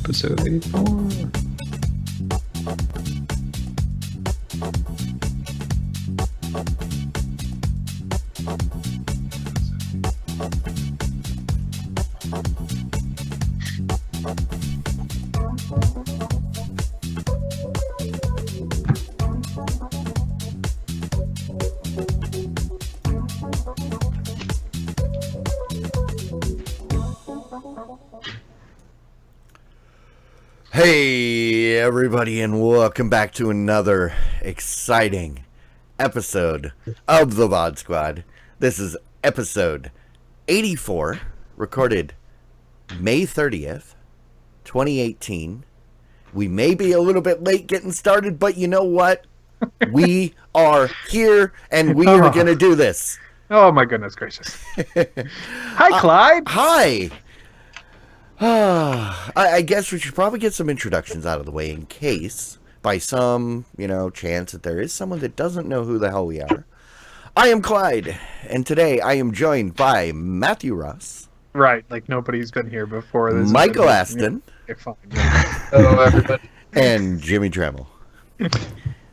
Episode 84. Hey everybody, and welcome back to another exciting episode of the VOD Squad. This is episode 84, recorded May 30th, 2018. We may be a little bit late getting started, but you know what? We are here and we are going to do this. Oh my goodness gracious. Hi, Clyde. Hi. I guess we should probably get some introductions out of the way in case, by some, chance that there is someone that doesn't know who the hell we are. I am Clyde, and today I am joined by Matthew Ross. Right, like nobody's been here before. This Michael Aston. Okay, fine, yeah. Hello, everybody. And Jimmy Trammell.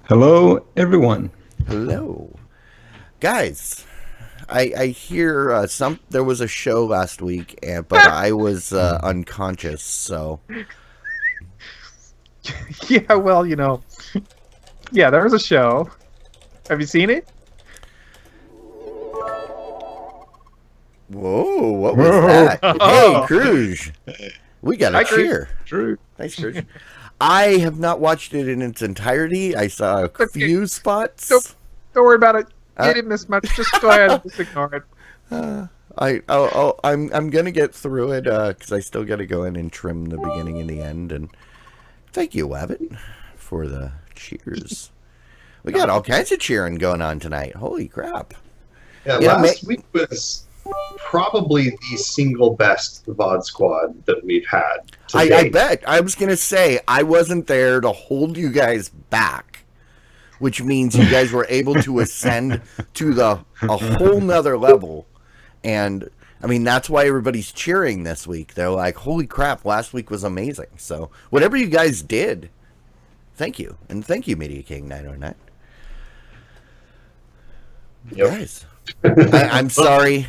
Hello, everyone. Hello. Guys, I hear there was a show last week, but I was unconscious, so... Yeah, well, yeah, there was a show. Have you seen it? Whoa, what was that? Hey, Cruz. We got a Hi, Cruz. cheer. True. Thanks, Cruz. I have not watched it in its entirety. I saw a few spots. Nope. Don't worry about it. You Uh, didn't miss much. Just go ahead. Just ignore it. I'm gonna get through it because I still got to go in and trim the beginning and the end. And thank you, Wabbit, for the cheers. We got all kinds of cheering going on tonight. Holy crap! Yeah, Yeah, last week was probably the single best VOD squad that we've had. to I date. bet. I was gonna say I wasn't there to hold you guys back, which means you guys were able to ascend to a whole nother level. And I mean, that's why everybody's cheering this week. They're like, holy crap, last week was amazing. So whatever you guys did, thank you. And thank you, Media King 909. Yep. Guys, I'm sorry.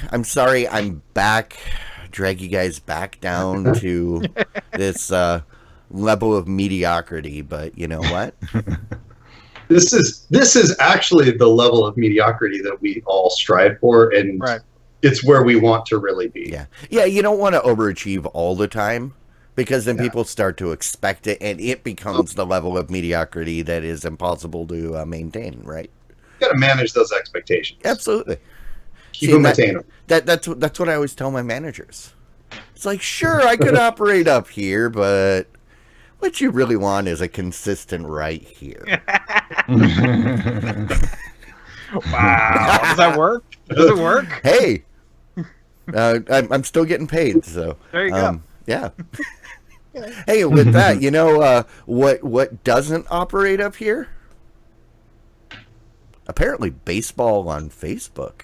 I'm back. Drag you guys back down to this level of mediocrity. But you know what? This is actually the level of mediocrity that we all strive for, and Right. it's where we want to really be. Yeah, you don't want to overachieve all the time because then Yeah. people start to expect it and it becomes the level of mediocrity that is impossible to maintain, right? You got to manage those expectations. Absolutely. Keep See, them that- attainable. That's what I always tell my managers. It's like, sure, I could operate up here, but what you really want is a consistent right here. Wow. Does that work? Does it work? Hey, I'm still getting paid, so There you go. Yeah. Hey, with that, what doesn't operate up here? Apparently, baseball on Facebook.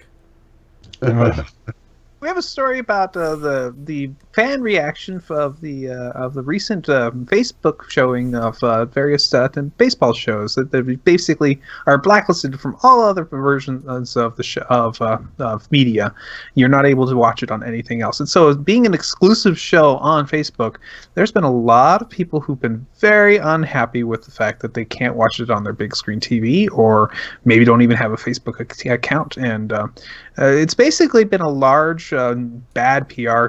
We have a story about the fan reaction of the recent Facebook showing of various baseball shows that they basically are blacklisted from all other versions of the show of media. You're not able to watch it on anything else. And so, being an exclusive show on Facebook, there's been a lot of people who've been very unhappy with the fact that they can't watch it on their big screen TV, or maybe don't even have a Facebook account. And it's basically been a large bad PR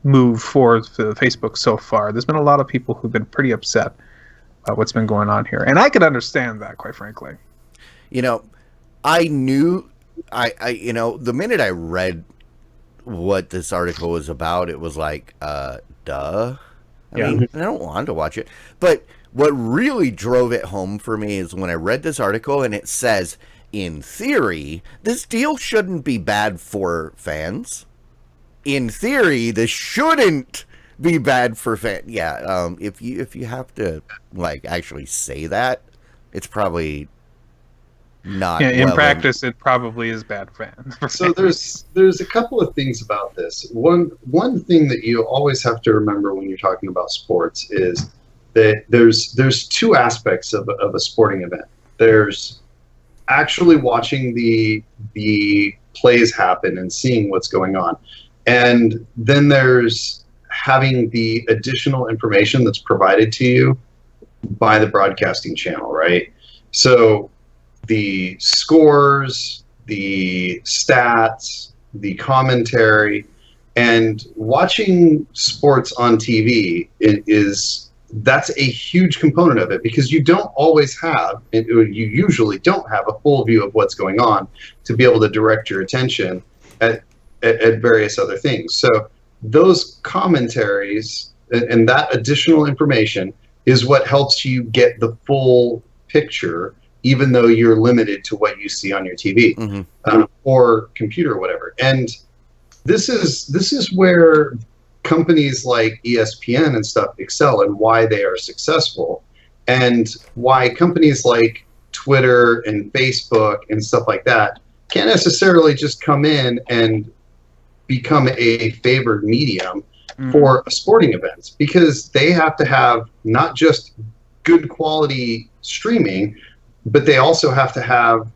move for the Facebook so far. There's been a lot of people who've been pretty upset about what's been going on here, and I could understand that, quite frankly. I knew, the minute I read what this article was about, it was like, duh. I mean, I don't want to watch it. But what really drove it home for me is when I read this article and it says, in theory, this deal shouldn't be bad for fans. In theory, this shouldn't be bad for fans. Yeah, if you have to actually say that, it's probably not Yeah, in well practice, it probably is bad fans. So there's a couple of things about this. One thing that you always have to remember when you're talking about sports is that there's two aspects of a sporting event. There's actually watching the plays happen and seeing what's going on, and then there's having the additional information that's provided to you by the broadcasting channel, right? So the scores, the stats, the commentary, and watching sports on TV that's a huge component of it, because you don't always have, you usually don't have a full view of what's going on to be able to direct your attention at various other things. So those commentaries and that additional information is what helps you get the full picture, even though you're limited to what you see on your TV or computer or whatever. And this is where companies like ESPN and stuff excel, and why they are successful, and why companies like Twitter and Facebook and stuff like that can't necessarily just come in and become a favored medium for sporting events, because they have to have not just good quality streaming, but they also have to have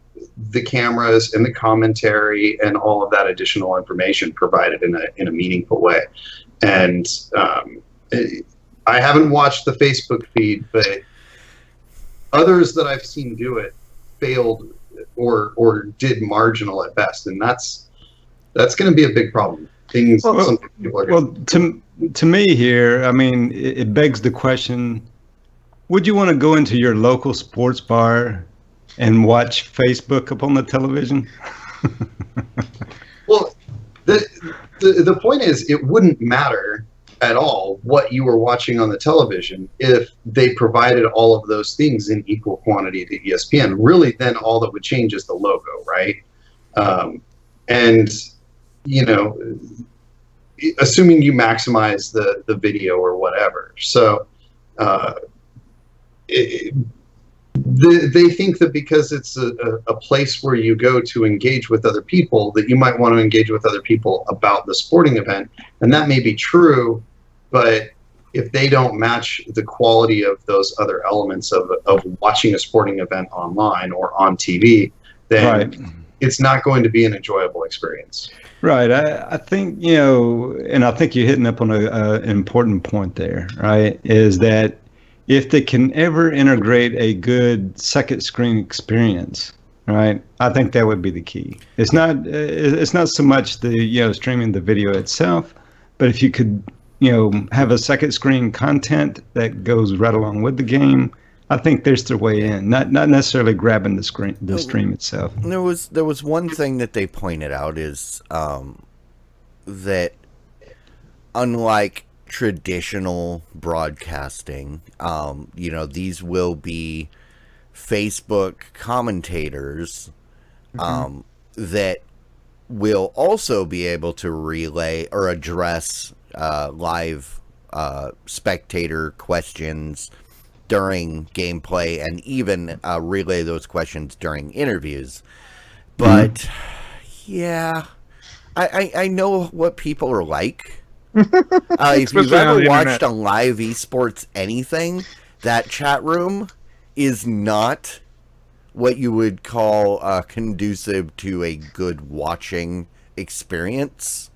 the cameras and the commentary and all of that additional information provided in a meaningful way. And I haven't watched the Facebook feed, but others that I've seen do it failed or did marginal at best, and that's going to be a big problem. Some people are to me here, I mean, it begs the question: would you want to go into your local sports bar and watch Facebook up on the television? Well, the point is, it wouldn't matter at all what you were watching on the television if they provided all of those things in equal quantity to ESPN. Really, then all that would change is the logo, right? And, assuming you maximize the video or whatever. So they think that because it's a place where you go to engage with other people, that you might want to engage with other people about the sporting event. And that may be true, but if they don't match the quality of those other elements of watching a sporting event online or on TV, then it's not going to be an enjoyable experience. Right. I think, and I think you're hitting up on an important point there, right, is that if they can ever integrate a good second screen experience, right, I think that would be the key. It's not so much the streaming the video itself, but if you could have a second screen content that goes right along with the game, I think there's their way in. Not necessarily grabbing the stream itself. There was one thing that they pointed out is that unlike traditional broadcasting, these will be Facebook commentators that will also be able to relay or address live spectator questions during gameplay, and even relay those questions during interviews. But I know what people are like. If you've ever watched a live esports anything, that chat room is not what you would call conducive to a good watching experience.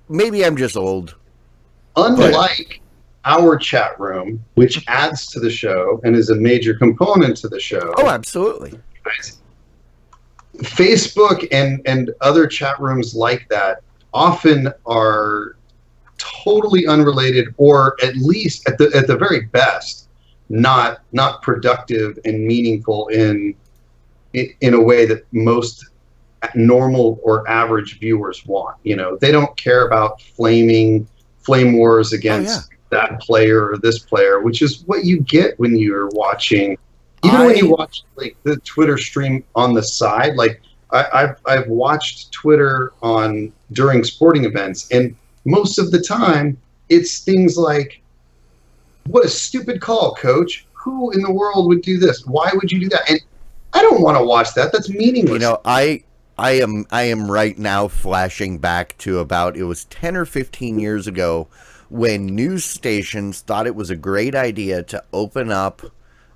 Maybe I'm just old. Unlike our chat room, which adds to the show and is a major component to the show. Oh, absolutely. Facebook and other chat rooms like that often are totally unrelated, or at least at the very best, not productive and meaningful in a way that most normal or average viewers want. They don't care about flame wars against that player or this player, which is what you get when you're watching. Even when you watch like the Twitter stream on the side, like I've watched Twitter during sporting events, and most of the time it's things like what a stupid call, coach. Who in the world would do this? Why would you do that? And I don't want to watch that. That's meaningless. You know, I am right now flashing back to about, it was 10 or 15 years ago when news stations thought it was a great idea to open up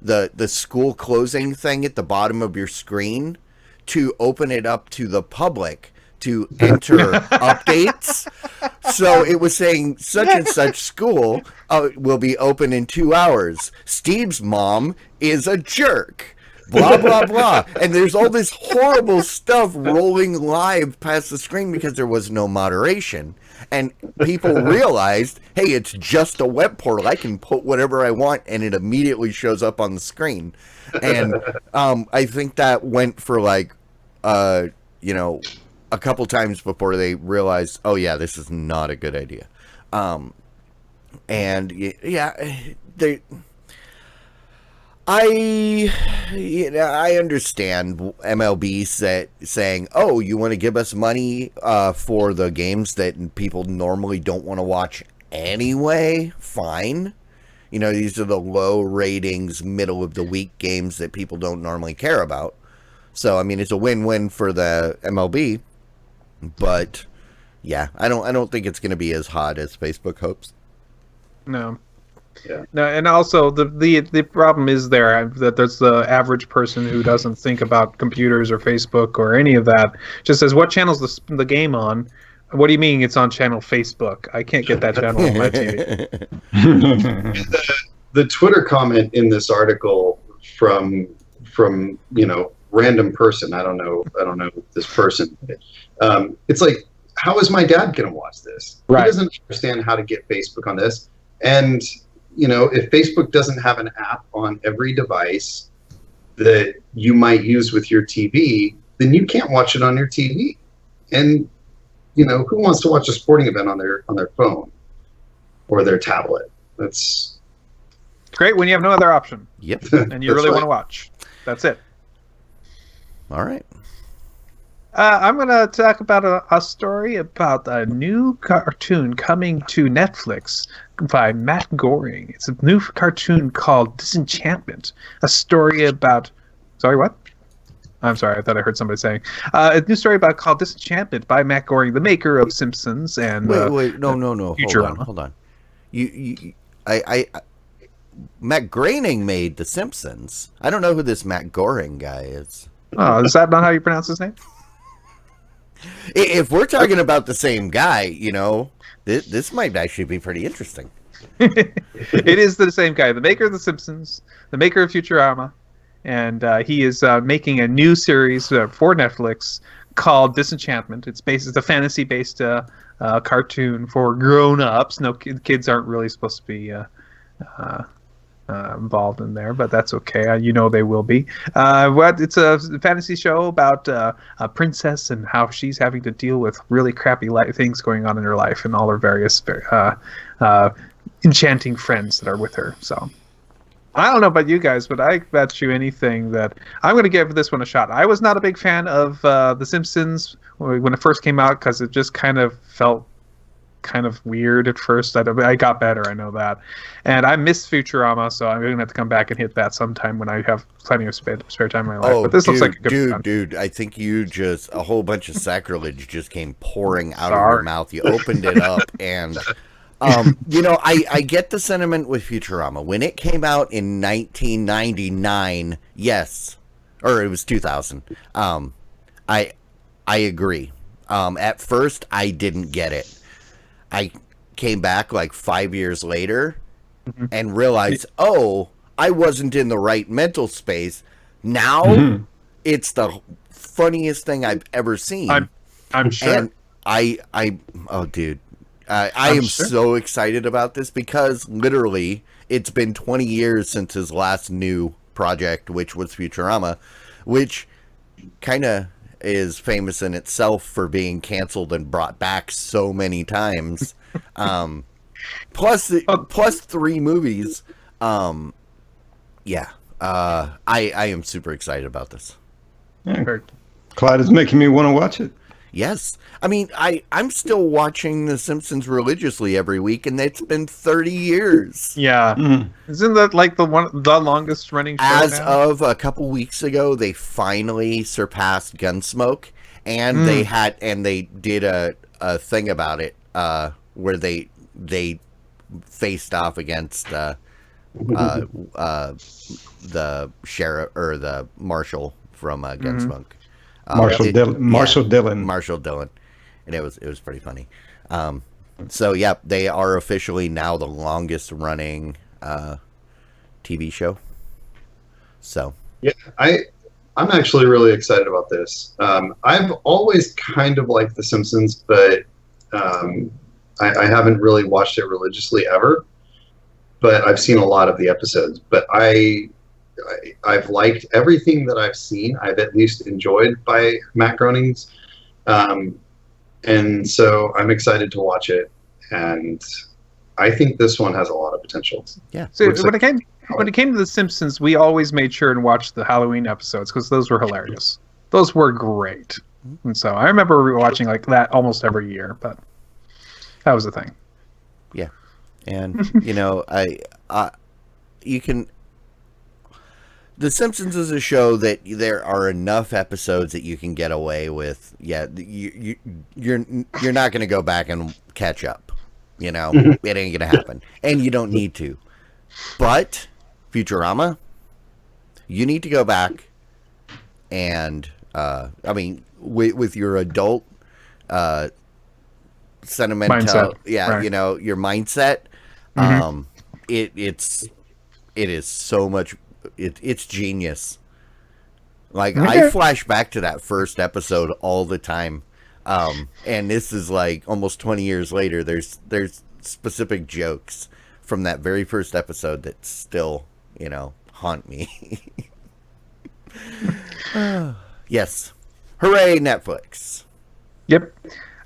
the school closing thing at the bottom of your screen, to open it up to the public to enter updates. So it was saying such and such school will be open in 2 hours. Steve's mom is a jerk. Blah, blah, blah. And there's all this horrible stuff rolling live past the screen because there was no moderation. And people realized, hey, it's just a web portal. I can put whatever I want and it immediately shows up on the screen. And I think that went for like, you know, a couple times before they realized, oh yeah, this is not a good idea. And yeah, I understand MLB saying, oh, you want to give us money for the games that people normally don't want to watch anyway? Fine. You know, these are the low ratings, middle of the week games that people don't normally care about. So, I mean, it's a win-win for the MLB. But yeah, I don't think it's going to be as hot as Facebook hopes. No. Yeah. No, and also the problem is that there's the average person who doesn't think about computers or Facebook or any of that. Just says, what channel's the game on? What do you mean it's on channel Facebook? I can't get that channel on my TV. The Twitter comment in this article from you know, random person. I don't know this person. It's like, how is my dad going to watch this? Right. He doesn't understand how to get Facebook on this. And you know, if Facebook doesn't have an app on every device that you might use with your TV, then you can't watch it on your TV. And you know, who wants to watch a sporting event on their phone or their tablet? That's great when you have no other option. Yep. And you really want to watch. That's it. All right. I'm going to talk about a story about a new cartoon coming to Netflix by Matt Goring. It's a new cartoon called Disenchantment. A story about... Sorry, what? I'm sorry, I thought I heard somebody saying. A new story called Disenchantment by Matt Goring, the maker of Simpsons and... Wait, no. Futurama. Hold on. Matt Groening made The Simpsons. I don't know who this Matt Goring guy is. Oh, is that not how you pronounce his name? If we're talking about the same guy, you know, this might actually be pretty interesting. It is the same guy, the maker of The Simpsons, the maker of Futurama, and he is making a new series for Netflix called Disenchantment. It's a fantasy-based cartoon for grown-ups. No, kids aren't really supposed to be involved in there, but that's okay. You know they will be. It's a fantasy show about a princess and how she's having to deal with really crappy things going on in her life and all her various enchanting friends that are with her. So I don't know about you guys, but I bet you anything that I'm going to give this one a shot. I was not a big fan of The Simpsons when it first came out because it just kind of felt kind of weird at first. I got better, I know that. And I miss Futurama, so I'm going to have to come back and hit that sometime when I have plenty of spare time in my life. But this looks like a good one. Dude, I think a whole bunch of sacrilege just came pouring out of your mouth. You opened it up and... you know, I get the sentiment with Futurama. When it came out in 1999, yes, or it was 2000, I agree. At first, I didn't get it. I came back like 5 years later and realized, oh, I wasn't in the right mental space. Now, it's the funniest thing I've ever seen. I'm sure. And oh, dude. I am so excited about this because literally it's been 20 years since his last new project, which was Futurama, which kind of is famous in itself for being canceled and brought back so many times. Plus 3 movies. Yeah. I am super excited about this. Yeah. Clyde is making me want to watch it. Yes. I mean, I'm still watching The Simpsons religiously every week, and it's been 30 years. Yeah. Mhm. Isn't that like the longest running show As now? of a couple weeks ago, they finally surpassed Gunsmoke, and they did a thing about it where they faced off against the sheriff or the marshal from Gunsmoke. Marshall Dillon. Marshall Dillon, and it was pretty funny. So yeah, they are officially now the longest running TV show. So Yeah, I'm actually really excited about this. I've always kind of liked The Simpsons, but I haven't really watched it religiously ever. But I've seen a lot of the episodes. But I've liked everything that I've seen. I've at least enjoyed by Matt Groening's, and so I'm excited to watch it. And I think this one has a lot of potential. yeah, So when it came to The Simpsons, we always made sure and watched the Halloween episodes because those were hilarious. Those were great. And so I remember rewatching like that almost every year, but that was the thing. and you know, you can. The Simpsons is a show that there are enough episodes that you can get away with. Yeah, you're not going to go back and catch up. You know, it ain't going to happen, and you don't need to. But Futurama, you need to go back and I mean, with your adult sentimental, Mindset, yeah, right. you know, your mindset. It is so much. It's genius. Like I flash back to that first episode all the time, and this is like almost 20 years later. There's specific jokes from that very first episode that still, you know, haunt me. Yes, hooray, Netflix! Yep.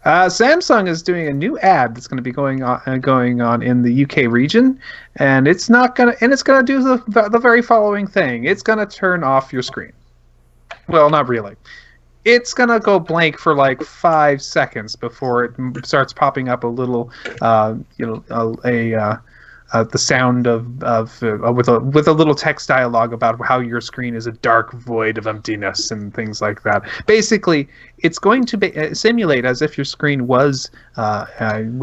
Samsung is doing a new ad that's going to be going on in the UK region, and it's going to do the very following thing. It's going to turn off your screen. Well, not really. It's going to go blank for like 5 seconds before it starts popping up a little, the sound with a little text dialogue about how your screen is a dark void of emptiness and things like that. Basically, it's going to simulate as if your screen was the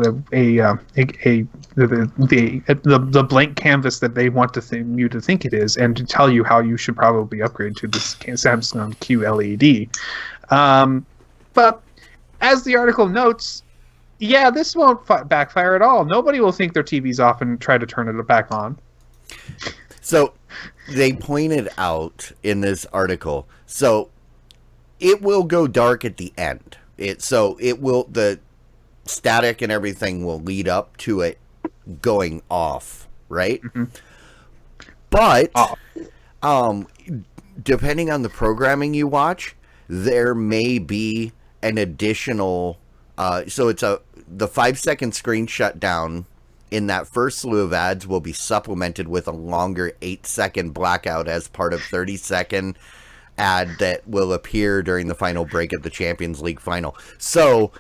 blank canvas that they want you to think it is, and to tell you how you should probably upgrade to this Samsung QLED. But as the article notes, yeah, this won't backfire at all. Nobody will think their TV's off and try to turn it back on. So they pointed out in this article, so it will go dark at the end. The static and everything will lead up to it going off, right? Mm-hmm. But depending on the programming you watch, there may be an additional so it's the 5-second screen shutdown in that first slew of ads will be supplemented with a longer 8-second blackout as part of 30-second ad that will appear during the final break of the Champions League final. So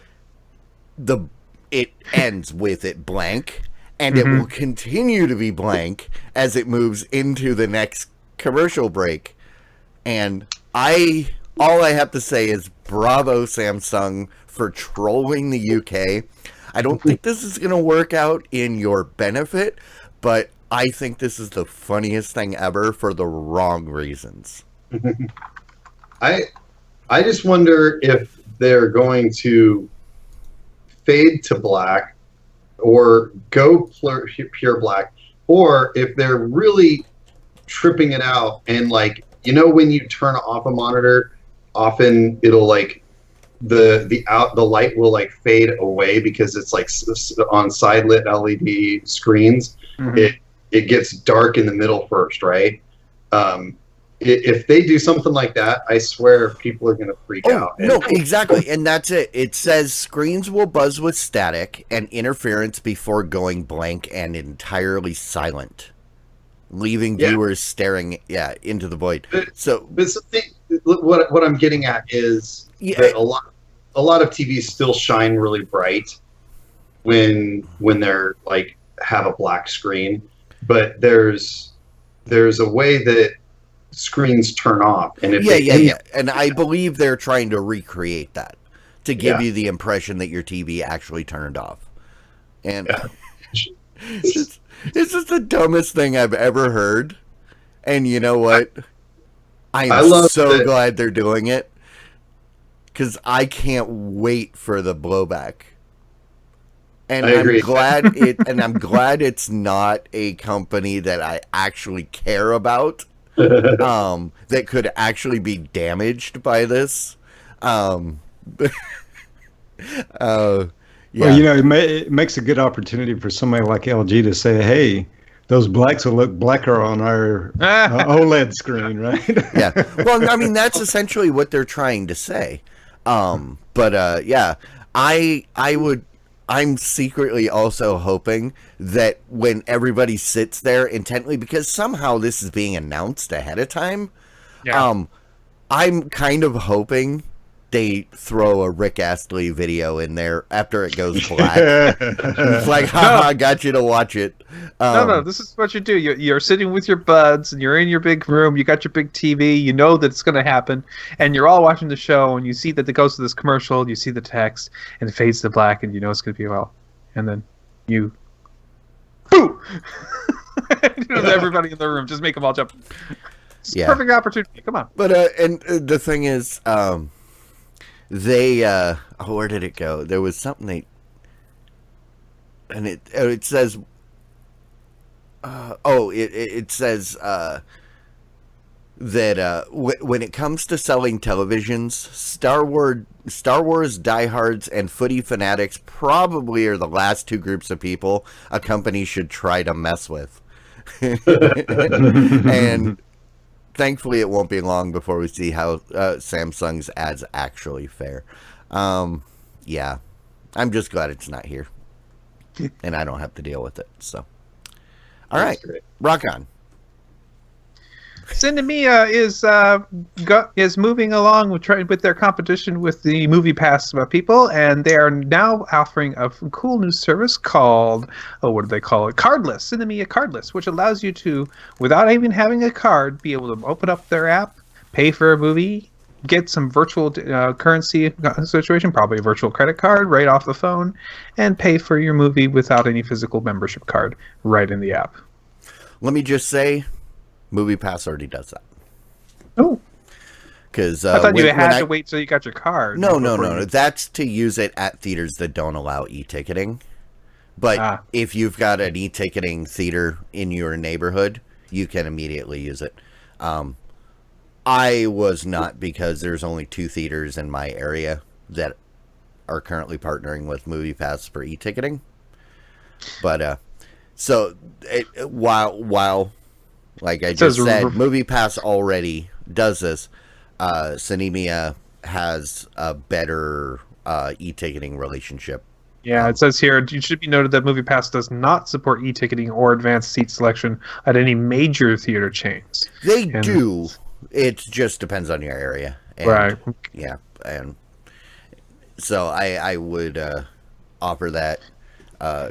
it ends with it blank, and it will continue to be blank as it moves into the next commercial break. And all I have to say is bravo, Samsung, for trolling the UK. I don't think this is going to work out in your benefit, but I think this is the funniest thing ever for the wrong reasons. I just wonder if they're going to fade to black or go pure black, or if they're really tripping it out and, like, you know, when you turn off a monitor, often it'll like the light will like fade away because it's like on side lit LED screens. It gets dark in the middle first, right? If they do something like that, I swear people are going to freak out. No, exactly. And that's it. It says screens will buzz with static and interference before going blank and entirely silent, leaving viewers staring into the void. But the thing, what I'm getting at is that a lot of TVs still shine really bright when they're like have a black screen, but there's a way that screens turn off, and if yeah, and I believe they're trying to recreate that to give Yeah. you the impression that your TV actually turned off. And Yeah. it's just the dumbest thing I've ever heard. And you know what? I I'm love so that- glad they're doing it, because I can't wait for the blowback. And I agree. I'm glad it's not a company that I actually care about, that could actually be damaged by this. Yeah. Well, it makes a good opportunity for somebody like LG to say, "Hey, those blacks will look blacker on our OLED screen, right?" Yeah. Well, I mean, that's essentially what they're trying to say. But yeah, I'm secretly also hoping that when everybody sits there intently, because somehow this is being announced ahead of time, I'm kind of hoping they throw a Rick Astley video in there after it goes black. It's like, haha, got you to watch it. No, this is what you do. You're sitting with your buds, and you're in your big room. You got your big TV. You know that it's going to happen, and you're all watching the show. And you see that it goes to this commercial. You see the text, and it fades to black, and you know it's going to be well. And then you, boo! Everybody in the room, just make them all jump. It's a perfect opportunity. Come on. But and the thing is, they where did it go? There was something and it says it says that when it comes to selling televisions, Star Wars diehards and footy fanatics probably are the last two groups of people a company should try to mess with. And thankfully, it won't be long before we see how Samsung's ads actually fare. Yeah, I'm just glad it's not here, and I don't have to deal with it. So, all right, great. rock on. Cinemia is moving along with their competition with the Movie Pass people, and they are now offering a cool new service called, what do they call it? Cardless, Cinemia Cardless, which allows you to, without even having a card, be able to open up their app, pay for a movie, get some virtual currency situation, probably a virtual credit card right off the phone, and pay for your movie without any physical membership card right in the app. Let me just say, Movie Pass already does that. Oh. Because I thought you had to wait till you got your card. No. That's to use it at theaters that don't allow e-ticketing. But if you've got an e-ticketing theater in your neighborhood, you can immediately use it. I was not, because there's only 2 theaters in my area that are currently partnering with MoviePass for e-ticketing. But so while like I just said, MoviePass already does this. Cinemia has a better e-ticketing relationship. Yeah, it says here, it should be noted that MoviePass does not support e-ticketing or advanced seat selection at any major theater chains. They do. It just depends on your area. And, right. Yeah. And so I would offer that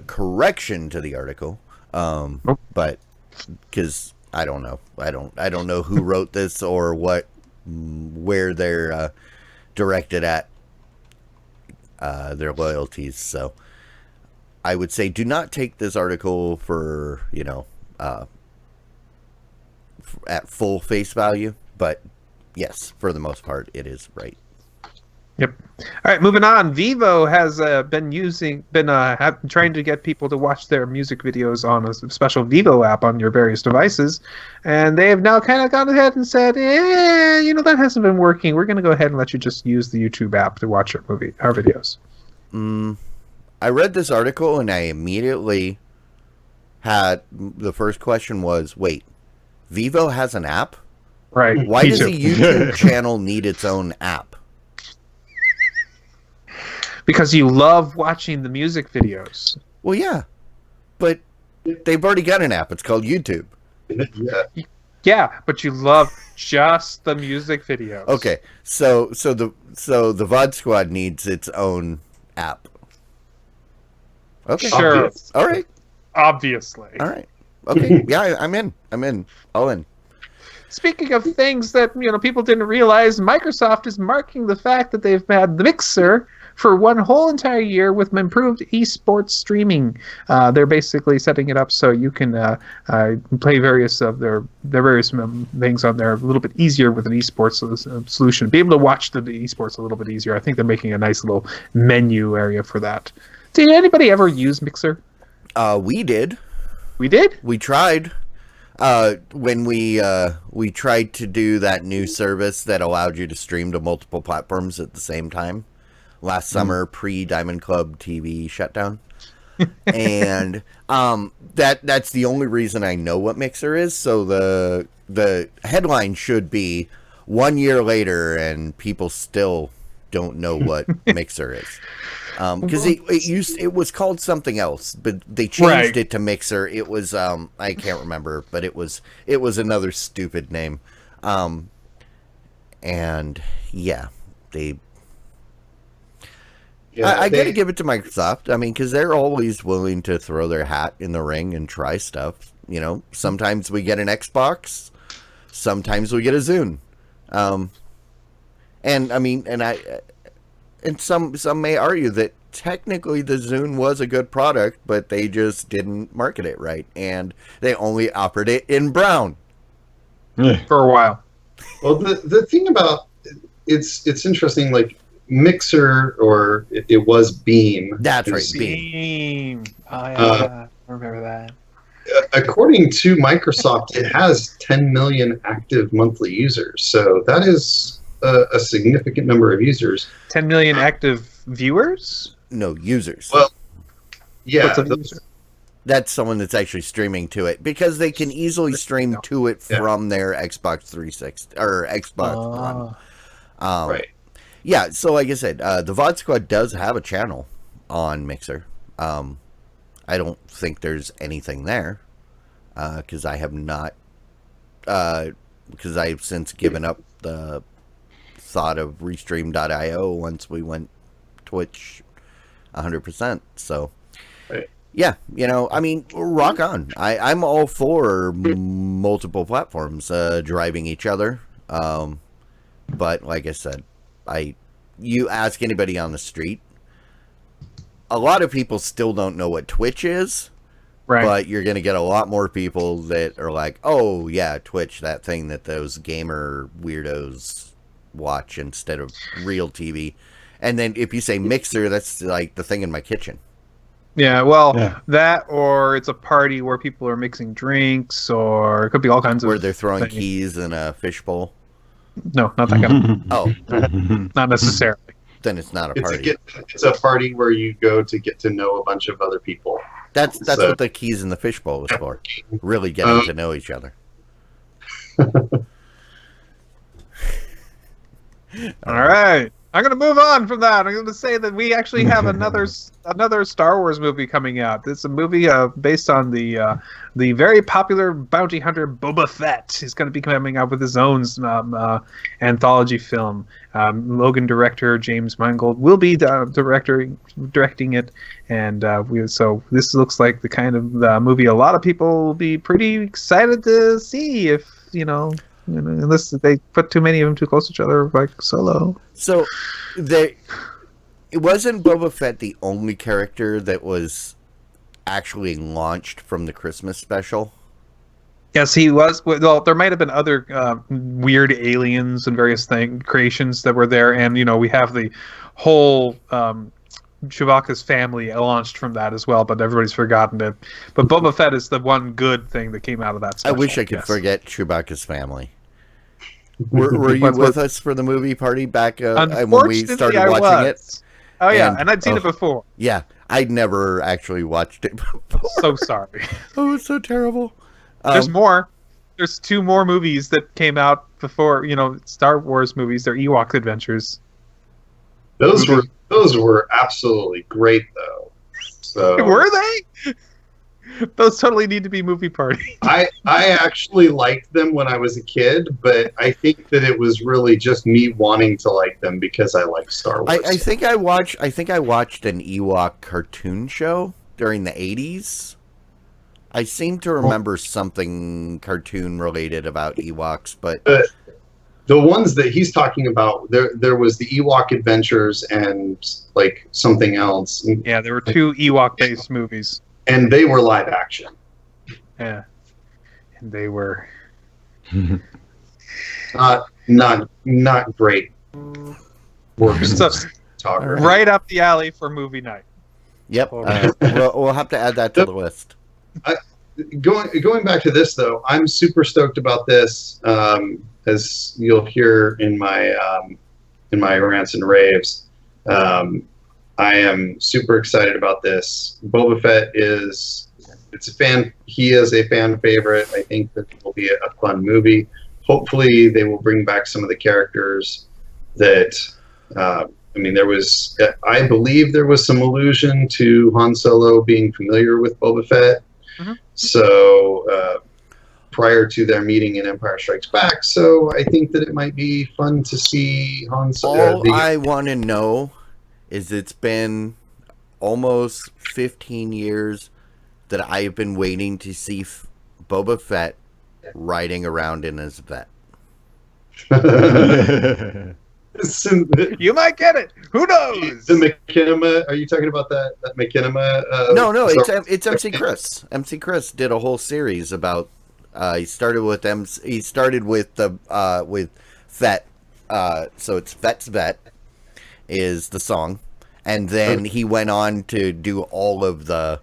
correction to the article. But because I don't know. I don't know who wrote this or where they're directed at their loyalties. So I would say do not take this article for, at full face value, but yes, for the most part, it is right. Yep. All right, moving on. Vivo has been trying to get people to watch their music videos on a special Vivo app on your various devices, and they have now kind of gone ahead and said, that hasn't been working. We're going to go ahead and let you just use the YouTube app to watch our videos. I read this article and I immediately had the first question was, wait, Vivo has an app? Right. Why does a YouTube channel need its own app? Because you love watching the music videos. Well, yeah, but they've already got an app. It's called YouTube. Yeah. Yeah, but you love just the music videos. Okay, so the VOD Squad needs its own app. Okay, Sure. Obvious. all right, Obviously. all right, okay. Yeah, I'm in. All in. Speaking of things that people didn't realize, Microsoft is marking the fact that they've had the Mixer for one whole entire year with improved esports streaming. They're basically setting it up so you can play various of their various things on there a little bit easier with an esports solution. Be able to watch the esports a little bit easier. I think they're making a nice little menu area for that. Did anybody ever use Mixer? We did. We did? We tried. When we tried to do that new service that allowed you to stream to multiple platforms at the same time last summer, pre Diamond Club TV shutdown. And that's the only reason I know what Mixer is. So the headline should be 1 year later and people still don't know what Mixer is. Because it was called something else, but they changed it to Mixer. It was I can't remember, but it was another stupid name. And yeah, I got to give it to Microsoft. I mean, because they're always willing to throw their hat in the ring and try stuff. Sometimes we get an Xbox, sometimes we get a Zune. And I mean, and some may argue that technically the Zune was a good product, but they just didn't market it right, and they only offered it in brown For a while. Well, the thing about it's interesting. Like Mixer, or it was Beam. That's right, Beam. Beam. Oh, yeah. I remember that. According to Microsoft, it has 10 million active monthly users. So that is a significant number of users. 10 million active viewers? No, users. Well, yeah. What's a user? That's someone that's actually streaming to it, because they can easily stream to it from their Xbox 360 or Xbox One. Right. Yeah, so like I said, the VOD Squad does have a channel on Mixer. I don't think there's anything there, because I have not, because I've since given up the thought of Restream.io once we went Twitch 100%. So, yeah, I mean, rock on. I'm all for multiple platforms driving each other. But like I said, you ask anybody on the street, a lot of people still don't know what Twitch is, right? But you're going to get a lot more people that are like, oh yeah, Twitch, that thing that those gamer weirdos watch instead of real TV. And then if you say Mixer, that's like the thing in my kitchen. Yeah, well, that, or it's a party where people are mixing drinks, or it could be all kinds of... Where they're throwing keys in a fishbowl. No, not that kind of... Oh. Not necessarily. Then it's not a party. It's a party where you go to get to know a bunch of other people. That's what the keys in the fishbowl was for. Really getting to know each other. All right. I'm going to move on from that. I'm going to say that we actually have another Star Wars movie coming out. It's a movie based on the very popular bounty hunter Boba Fett. He's going to be coming out with his own anthology film. Logan director James Mangold will be directing it, and so this looks like the kind of movie a lot of people will be pretty excited to see, if unless they put too many of them too close to each other, like Solo. So, it wasn't Boba Fett the only character that was actually launched from the Christmas special? Yes, he was. Well, there might have been other weird aliens and various creations that were there, and we have the whole Chewbacca's family launched from that as well, but everybody's forgotten it. But Boba Fett is the one good thing that came out of that special. I wish I could forget Chewbacca's family. Were you with us for the movie party back when we started watching it? Oh yeah, and I'd seen it before. Yeah, I'd never actually watched it before. So sorry. Oh, it's so terrible. There's more. There's 2 more movies that came out before, Star Wars movies. They're Ewok Adventures. Those were absolutely great, though. So were they? Those totally need to be movie parties. I actually liked them when I was a kid, but I think that it was really just me wanting to like them because I like Star Wars. I think I watched an Ewok cartoon show during the 80s. I seem to remember something cartoon related about Ewoks, but the ones that he's talking about, there was the Ewok Adventures and like something else. Yeah, there were 2 Ewok-based movies. And they were live action. Yeah, and they were not great works. So, Talker. right up the alley for movie night. yep, we'll have to add that to the list. Going back to this though, I'm super stoked about this. As you'll hear in my rants and raves, I am super excited about this. Boba Fett he is a fan favorite. I think that it will be a fun movie. Hopefully they will bring back some of the characters that, I believe there was some allusion to Han Solo being familiar with Boba Fett. Mm-hmm. So, prior to their meeting in Empire Strikes Back. So I think that it might be fun to see Han Solo. All I want to know is it's been almost 15 years that I've been waiting to see Boba Fett riding around in his vet. You might get it. Who knows? The McKinema. Are you talking about that McKinema? No, it's MC Chris. MC Chris did a whole series about. He started with Fett. So it's Fett's Vet is the song, and then he went on to do all of the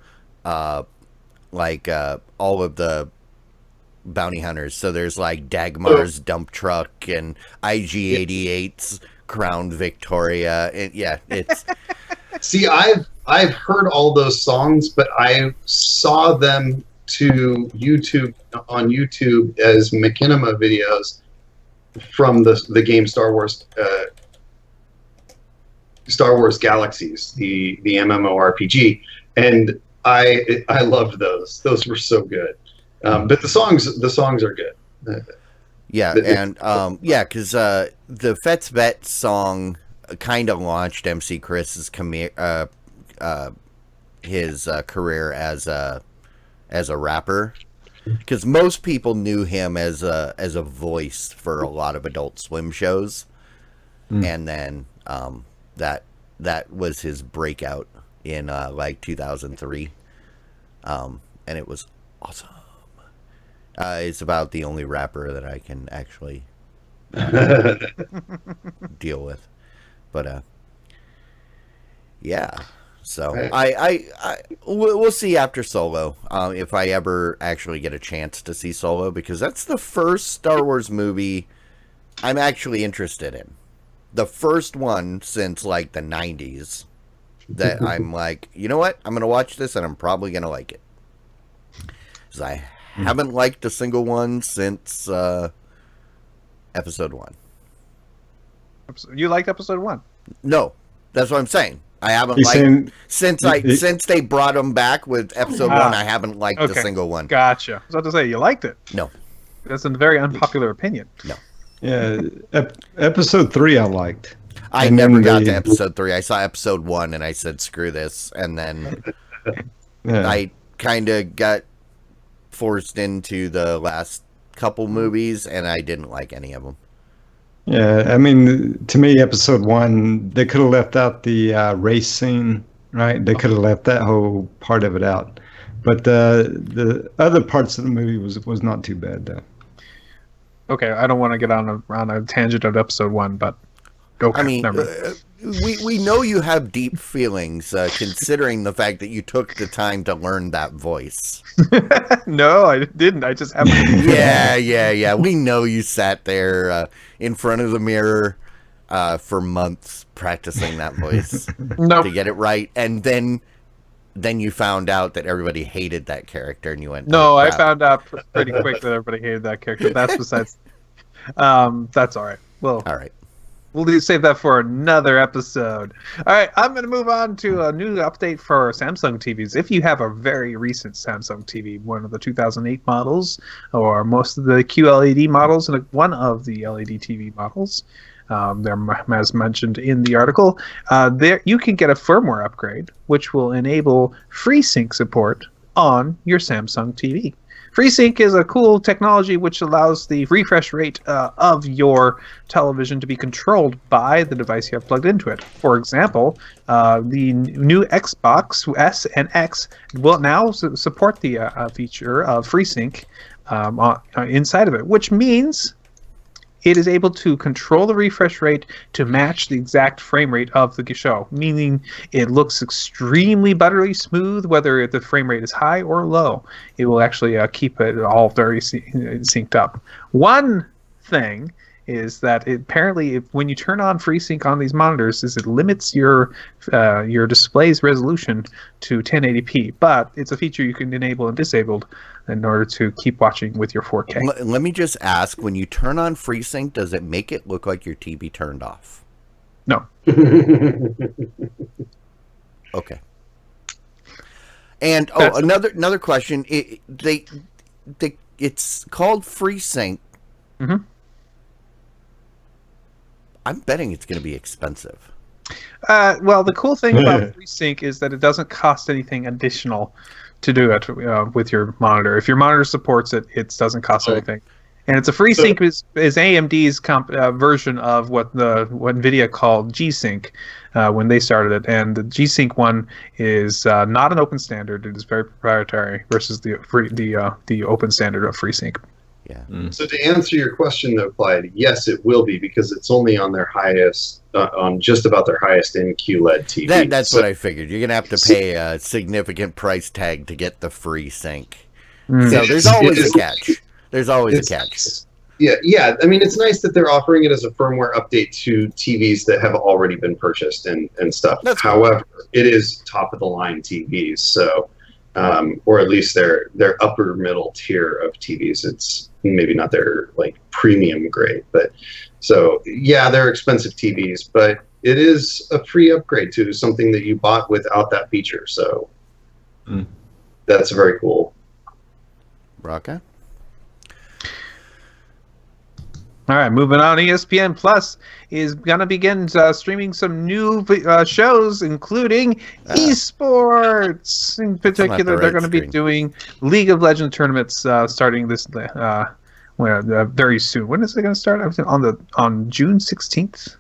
bounty hunters. So there's like Dagmar's dump truck and IG-88's Crown Victoria, and yeah, it's. See, I've heard all those songs, but I saw them on YouTube as McKinema videos from the game Star Wars Galaxies, the MMORPG, and I loved those. Those were so good. But the songs are good. Because the Fett's Vet song kind of launched MC Chris's career as a rapper, because most people knew him as a voice for a lot of Adult Swim shows, and then that was his breakout in 2003, and it was awesome. It's about the only rapper that I can actually deal with, but yeah. So we'll see after Solo, if I ever actually get a chance to see Solo, because that's the first Star Wars movie I'm actually interested in. The first one since like the 90s that I'm like, you know what? I'm going to watch this and I'm probably going to like it. Because I haven't liked a single one since episode 1. You liked episode 1? No, that's what I'm saying. I haven't liked since they brought them back with episode 1. I haven't liked a single one. Gotcha. I was about to say you liked it. No, that's a very unpopular opinion. No. Yeah, episode 3 I liked. I never got to episode 3. I saw episode 1 and I said screw this, and then I kind of got forced into the last couple movies, and I didn't like any of them. Yeah, I mean, to me, episode 1, they could have left out the race scene, right? They could have left that whole part of it out. But the other parts of the movie was not too bad, though. Okay, I don't want to get on a tangent of episode 1, but okay. I mean, we know you have deep feelings, considering the fact that you took the time to learn that voice. No, I didn't. I just haven't. Yeah. We know you sat there in front of the mirror for months practicing that voice to get it right, and then you found out that everybody hated that character, and you went, no, I found out pretty quick that everybody hated that character. That's besides. That's all right. Well, all right. We'll save that for another episode. All right, I'm going to move on to a new update for Samsung TVs. If you have a very recent Samsung TV, one of the 2008 models, or most of the QLED models, and one of the LED TV models, as mentioned in the article, there you can get a firmware upgrade, which will enable FreeSync support on your Samsung TV. FreeSync is a cool technology which allows the refresh rate of your television to be controlled by the device you have plugged into it. For example, the new Xbox S and X will now support the feature of FreeSync inside of it, which means it is able to control the refresh rate to match the exact frame rate of the show, meaning it looks extremely buttery smooth, whether the frame rate is high or low. It will actually keep it all very synced up. One thing is that apparently when you turn on FreeSync on these monitors, it limits your display's resolution to 1080p, but it's a feature you can enable and disable in order to keep watching with your 4K. Let me just ask, when you turn on FreeSync, does it make it look like your TV turned off? No. Okay. And another question. It's called FreeSync. Mm-hmm. I'm betting it's going to be expensive. Well, the cool thing about FreeSync is that it doesn't cost anything additional to do it with your monitor. If your monitor supports it, it doesn't cost anything. And it's a FreeSync is AMD's version of what NVIDIA called G-Sync when they started it. And the G-Sync one is not an open standard. It is very proprietary versus the open standard of FreeSync. Yeah. So to answer your question, though, Clyde, yes, it will be, because it's only on their highest, on just about their highest end QLED TV. That's what I figured. You're going to have to pay a significant price tag to get the FreeSync. So there's always a catch. There's always a catch. Yeah. I mean, it's nice that they're offering it as a firmware update to TVs that have already been purchased and stuff. However, it is top of the line TVs, so or at least their upper middle tier of TVs. It's maybe not their like premium grade, but so yeah, they're expensive TVs, but it is a free upgrade to something that you bought without that feature. So that's very cool. Rocka? All right, moving on. ESPN Plus is going to begin streaming some new shows, including esports. In particular, they're going to be doing League of Legends tournaments starting this very soon. When is it going to start? On June 16th.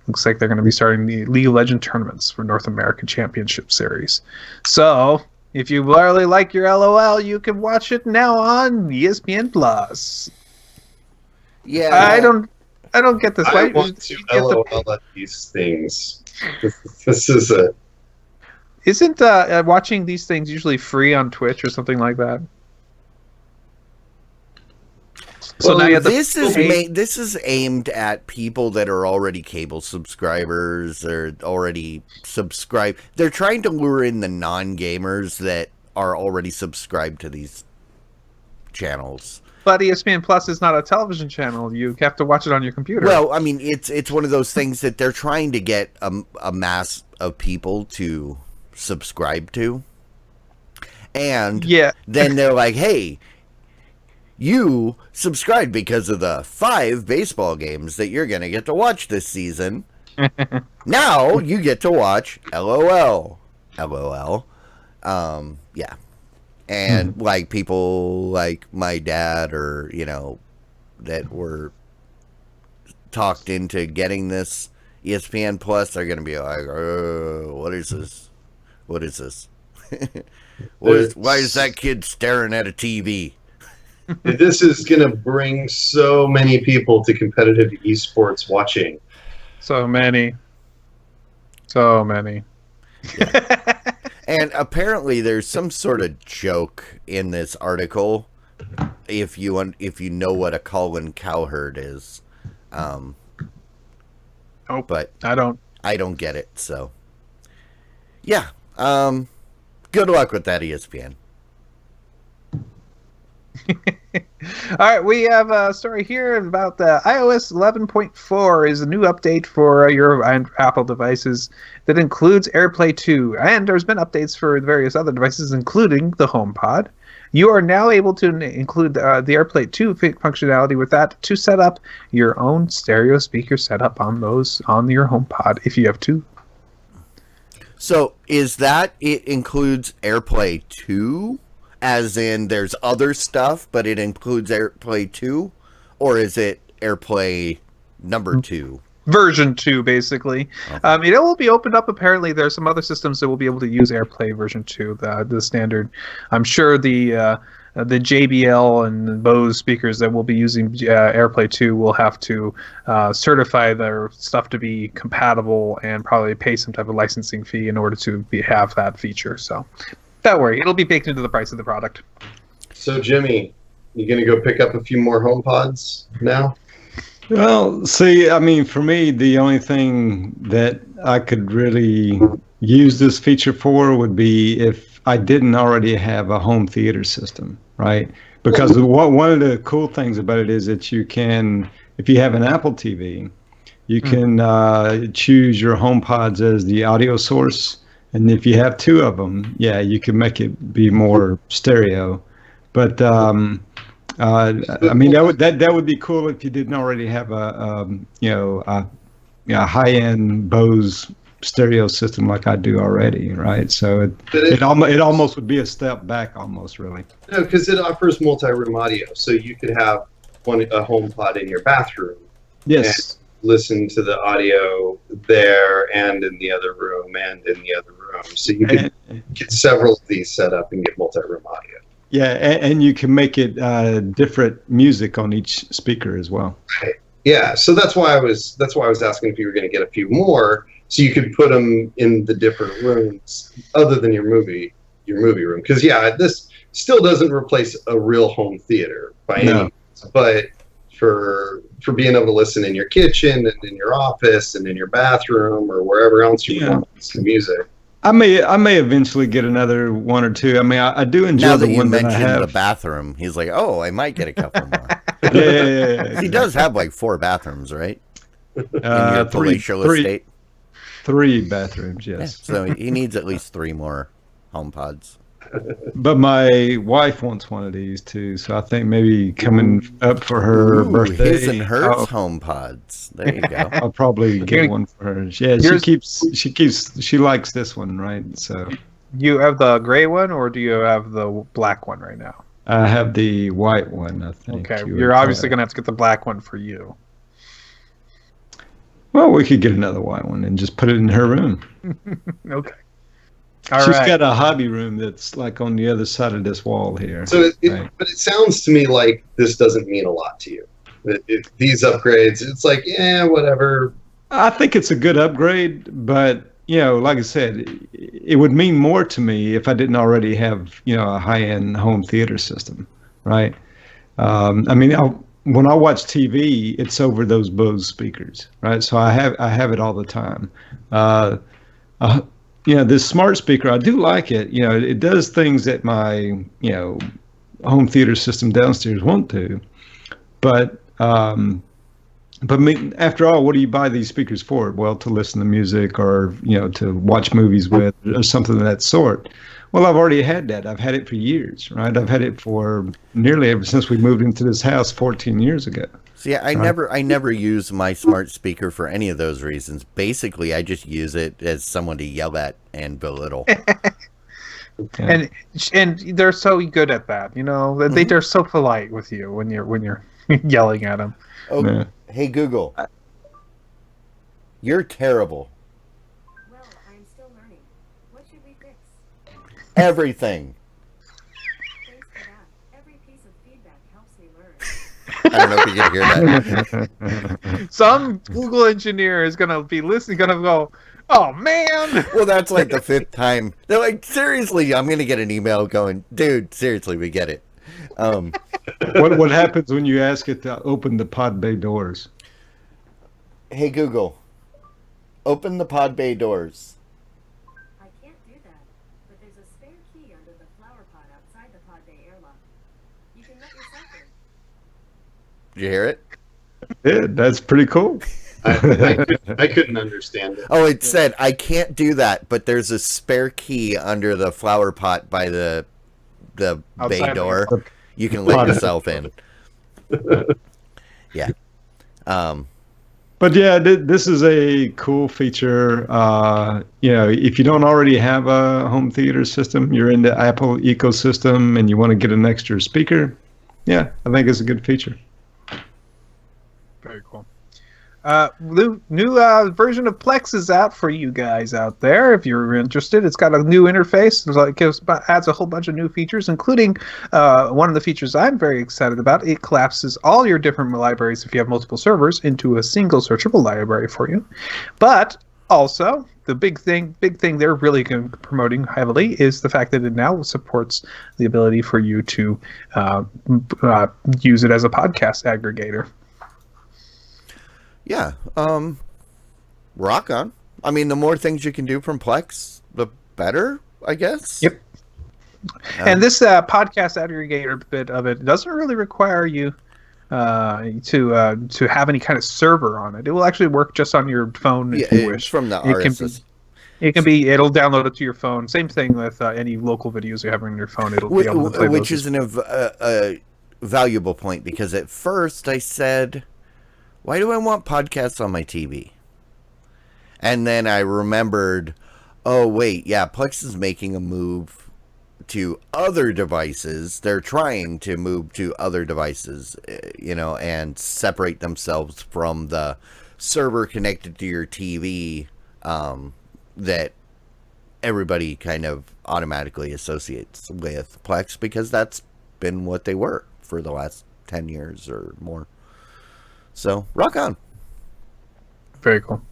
Looks like they're going to be starting the League of Legends tournaments for North American Championship Series. So, if you really like your LOL, you can watch it now on ESPN Plus. Yeah, I don't get this. I want to LOL at these things. This is a. Isn't watching these things usually free on Twitch or something like that? So now you have this is aimed at people that are already cable subscribers or already subscribed. They're trying to lure in the non-gamers that are already subscribed to these channels. But ESPN Plus is not a television channel. You have to watch it on your computer. Well, I mean, it's one of those things that they're trying to get a mass of people to subscribe to. And then they're like, hey, you subscribed because of the 5 baseball games that you're going to get to watch this season. Now you get to watch LOL. LOL. Yeah. And like people like my dad or, that were talked into getting this ESPN Plus, they're going to be like, oh, what is this? What is this? Why is that kid staring at a TV? This is going to bring so many people to competitive esports watching. So many. Yeah. And apparently there's some sort of joke in this article, if you know what a Colin Cowherd is. But I don't get it, so. Yeah. Good luck with that, ESPN. All right, we have a story here about the iOS 11.4 is a new update for your Apple devices that includes AirPlay 2, and there's been updates for various other devices, including the HomePod. You are now able to include the AirPlay 2 functionality with that to set up your own stereo speaker setup on your HomePod if you have two. So is that it includes AirPlay 2? As in there's other stuff, but it includes AirPlay 2? Or is it AirPlay number 2? Version 2, basically. Okay. It will be opened up. Apparently, there's some other systems that will be able to use AirPlay version 2, the standard. I'm sure the JBL and Bose speakers that will be using AirPlay 2 will have to certify their stuff to be compatible and probably pay some type of licensing fee in order to have that feature. So don't worry, it'll be baked into the price of the product. So, Jimmy, you going to go pick up a few more HomePods now? Well, see, I mean, for me, the only thing that I could really use this feature for would be if I didn't already have a home theater system, right? Because one of the cool things about it is that you can, if you have an Apple TV, you can choose your HomePods as the audio source. And if you have two of them, yeah, you can make it be more stereo. But I mean, that would be cool if you didn't already have a high-end Bose stereo system like I do already, right? So it almost would be a step back, almost, really. No, because it offers multi-room audio, so you could have a HomePod in your bathroom. Yes. Listen to the audio there and in the other room and in the other room. So you can get several of these set up and get multi-room audio. Yeah, and you can make it different music on each speaker as well. Right. Yeah, so that's why I was asking if you were going to get a few more, so you could put them in the different rooms other than your movie room. Because this still doesn't replace a real home theater by any means, but for being able to listen in your kitchen and in your office and in your bathroom or wherever else you want to listen to music. I may eventually get another one or two. I mean, I do enjoy Now the that you one that I mentioned have. the bathroom, he's like, oh, I might get a couple more. Yeah. He does have like 4 bathrooms, right? In your Three palatial estate. 3 bathrooms, yes. Yeah, so he needs at least 3 more HomePods. But my wife wants one of these too, so I think maybe coming up for her birthday. His and hers HomePods. There you go. I'll probably get one for her. Yeah, she likes this one, right? So You have the gray one, or do you have the black one right now? I have the white one, I think. Okay, you're obviously going to have to get the black one for you. Well, we could get another white one and just put it in her room. Okay. She's got a hobby room that's like on the other side of this wall here. So, but it sounds to me like this doesn't mean a lot to you. These upgrades, it's like, yeah, whatever. I think it's a good upgrade, but like I said, it would mean more to me if I didn't already have a high-end home theater system, right? I mean, when I watch TV, it's over those Bose speakers, right? So I have it all the time. This smart speaker, I do like it. It does things that my home theater system downstairs won't do. But after all, what do you buy these speakers for? Well, to listen to music or to watch movies with or something of that sort. Well, I've already had that. I've had it for years, right? I've had it for nearly ever since we moved into this house 14 years ago. See, I never use my smart speaker for any of those reasons. Basically, I just use it as someone to yell at and belittle. Yeah. And they're so good at that, they're so polite with you when you're yelling at them. Oh, yeah. Hey Google, you're terrible. Well, I'm still learning. What should we fix? Everything. Thanks for that. Every piece of feedback helps me learn. I don't know if you can hear that. Some Google engineer is gonna be listening, gonna go, "Oh man!" Well, that's like the 5th time. They're like, "Seriously, I'm gonna get an email going, dude. Seriously, we get it." What happens when you ask it to open the pod bay doors? Hey Google, open the pod bay doors. I can't do that, but there's a spare key under the flower pot outside the pod bay airlock. You can let yourself in. Did you hear it? Yeah, that's pretty cool. I couldn't understand it. Oh, it said, I can't do that, but there's a spare key under the flower pot by the bay Outside door. the- You can let Pot. yourself in. Yeah. But yeah, this is a cool feature. If you don't already have a home theater system, you're in the Apple ecosystem, and you want to get an extra speaker, yeah, I think it's a good feature. Very cool. New version of Plex is out for you guys out there. If you're interested, it's got a new interface. Adds a whole bunch of new features, including one of the features I'm very excited about. It collapses all your different libraries, if you have multiple servers, into a single searchable library for you. But also, the big thing they're really promoting heavily is the fact that it now supports the ability for you to use it as a podcast aggregator. Yeah. Rock on. I mean, the more things you can do from Plex, the better, I guess. Yep. And this podcast aggregator bit of it doesn't really require you to have any kind of server on it. It will actually work just on your phone if you wish. It's from the It can RSS. it'll download it to your phone. Same thing with any local videos you have on your phone. It'll be able to play Which those. is a valuable point, because at first I said, why do I want podcasts on my TV? And then I remembered, oh, wait, yeah, Plex is making a move to other devices. They're trying to move to other devices, and separate themselves from the server connected to your TV that everybody kind of automatically associates with Plex, because that's been what they were for the last 10 years or more. So, rock on. Very cool.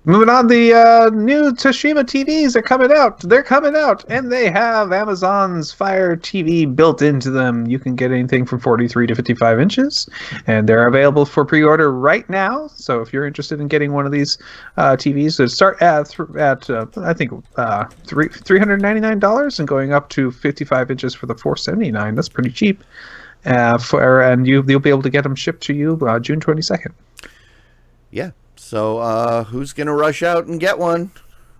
Moving on, the new Toshiba TVs are coming out. They're coming out, and they have Amazon's Fire TV built into them. You can get anything from 43 to 55 inches, and they're available for pre-order right now. So if you're interested in getting one of these TVs, that start at I think $399 and going up to 55 inches for the $479. That's pretty cheap. And you'll be able to get them shipped to you June 22nd. Yeah. So, who's going to rush out and get one?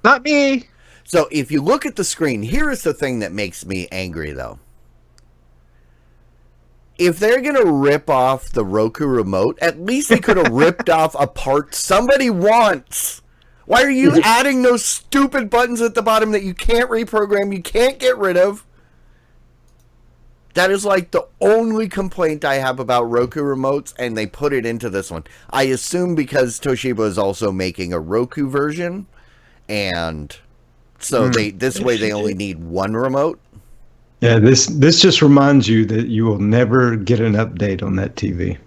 Not me. So, if you look at the screen, here is the thing that makes me angry, though. If they're going to rip off the Roku remote, at least they could have ripped off a part somebody wants. Why are you adding those stupid buttons at the bottom that you can't reprogram, you can't get rid of? That is like the only complaint I have about Roku remotes, and they put it into this one. I assume because Toshiba is also making a Roku version, and so this way they only need one remote. Yeah, this just reminds you that you will never get an update on that TV.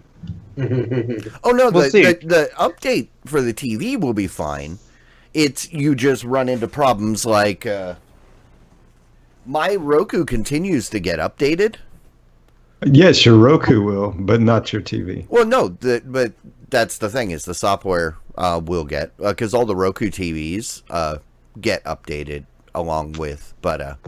Oh no, We'll see. the update for the TV will be fine. It's you just run into problems like my Roku continues to get updated. Yes, your Roku will, but not your TV. Well, no, but that's the thing, is the software will get, because all the Roku TVs get updated along with, but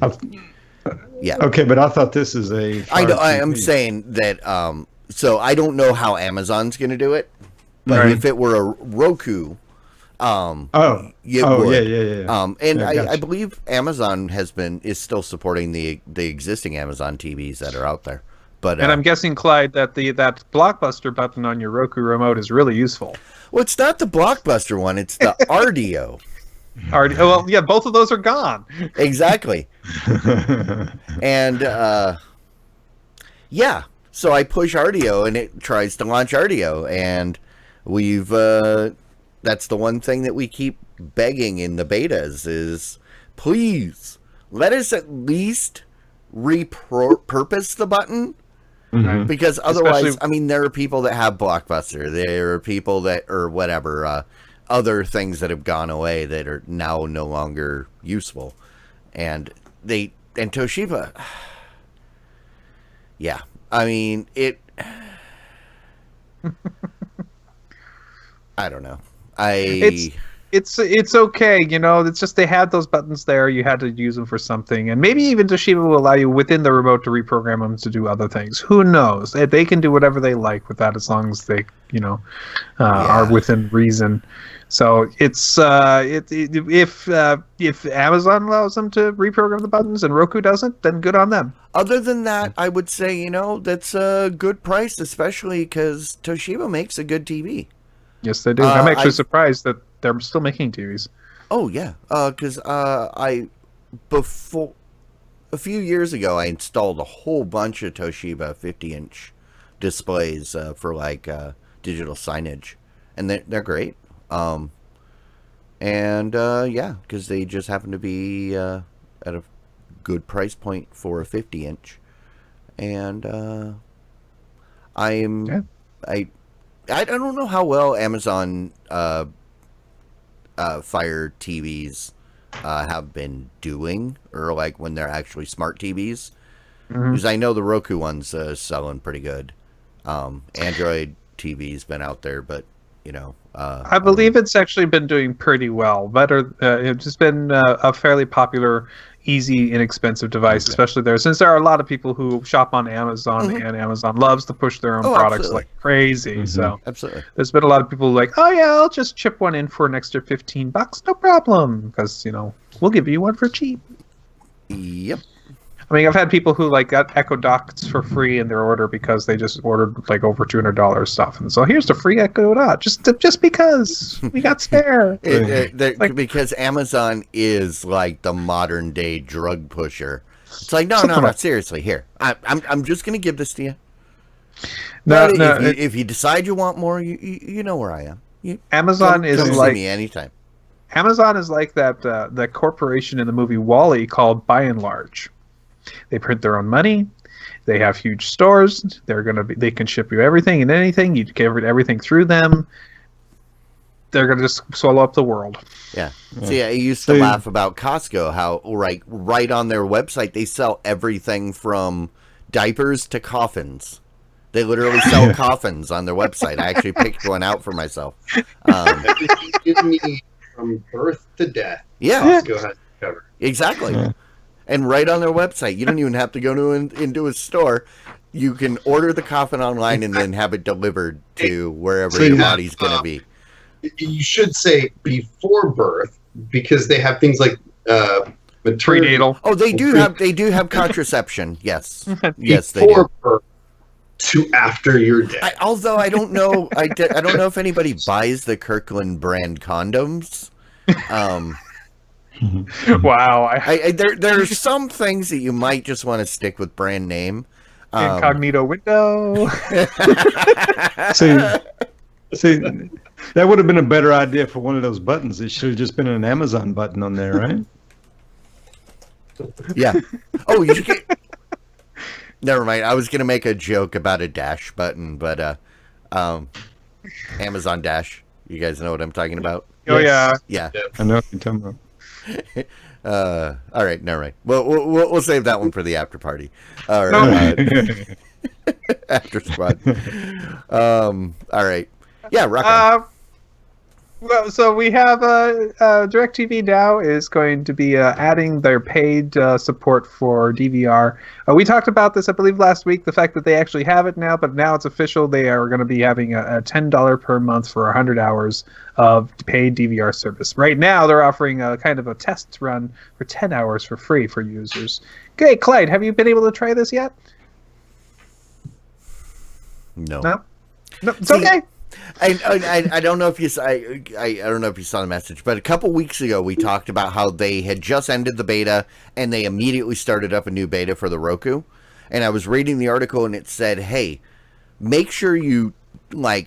yeah. Okay, but I thought this is a. I know. I Fire am TV. saying that. So I don't know how Amazon's going to do it, but Right. if it were a Roku, it Oh, would. yeah. And Yeah, I gotcha. believe Amazon is still supporting the existing Amazon TVs that are out there. But And I'm guessing, Clyde, that that Blockbuster button on your Roku remote is really useful. well, it's not the Blockbuster one; it's the RDO. Well, yeah, both of those are gone. Exactly. And yeah, so I push RDO and it tries to launch RDO, and we've that's the one thing that we keep begging in the betas is, please let us at least repurpose the button, because otherwise, Especially- I mean, there are people that have Blockbuster, there are people that, or whatever, other things that have gone away that are now no longer useful, and Toshiba, yeah, I mean it. I don't know. It's it's okay, you know. It's just they had those buttons there. You had to use them for something, and maybe even Toshiba will allow you within the remote to reprogram them to do other things. Who knows? They can do whatever they like with that as long as they, are within reason. So it's if Amazon allows them to reprogram the buttons and Roku doesn't, then good on them. Other than that, I would say, that's a good price, especially because Toshiba makes a good TV. Yes, they do. I'm actually surprised that they're still making TVs. Oh, yeah. Because before a few years ago, I installed a whole bunch of Toshiba 50-inch displays for digital signage, and they're great. Because they just happen to be at a good price point for a 50-inch, and I don't know how well Amazon Fire TVs have been doing, or when they're actually smart TVs, because I know the Roku one's selling pretty good. Android TV's been out there, but I believe it's actually been doing pretty well. Better, it's just been a fairly popular, easy, inexpensive device, especially there, since there are a lot of people who shop on Amazon, and Amazon loves to push their own products like crazy. So absolutely, there's been a lot of people like, oh yeah, I'll just chip one in for an extra $15, no problem, because we'll give you one for cheap. Yep. I mean, I've had people who got Echo Dots for free in their order because they just ordered over $200 stuff, and so here's the free Echo Dot just because we got spare. Because Amazon is like the modern day drug pusher. It's like no, seriously, here I'm just gonna give this to you. If you decide you want more, you know where I am. Amazon come see me anytime. Amazon is like that corporation in the movie WALL-E called By and Large. They print their own money. They have huge stores. They can ship you everything and anything. You get everything through them. They're gonna just swallow up the world. Yeah. See, I used to laugh about Costco. How right on their website they sell everything from diapers to coffins. They literally sell coffins on their website. I actually picked one out for myself. Everything you need from birth to death. Yeah. Costco has covered. Exactly. Yeah. And right on their website, you don't even have to go into a store. You can order the coffin online and then have it delivered to wherever your body's going to be. You should say before birth, because they have things like prenatal. Oh, they do have contraception. Yes, yes, they do. Before birth to after you're dead. Although I don't know, I don't know if anybody buys the Kirkland brand condoms. Wow. There are some things that you might just want to stick with brand name. Incognito window. See, that would have been a better idea for one of those buttons. It should have just been an Amazon button on there, right? Yeah. Oh, you should get... Never mind. I was going to make a joke about a dash button, but Amazon Dash. You guys know what I'm talking about? Oh, yeah. Yeah. I know what you're talking about. All right, never mind. We'll save that one for the after party. Or, after squad. All right. Yeah, rock on. Well, so we have DirecTV Now is going to be adding their paid support for DVR. We talked about this, I believe, last week, the fact that they actually have it now, but now it's official. They are going to be having a $10 per month for 100 hours of paid DVR service. Right now, they're offering a kind of a test run for 10 hours for free for users. Okay, Clyde, have you been able to try this yet? No. No, it's okay. I don't know if you I don't know if you saw the message, but a couple weeks ago we talked about how they had just ended the beta and they immediately started up a new beta for the Roku. And I was reading the article and it said, "Hey, make sure you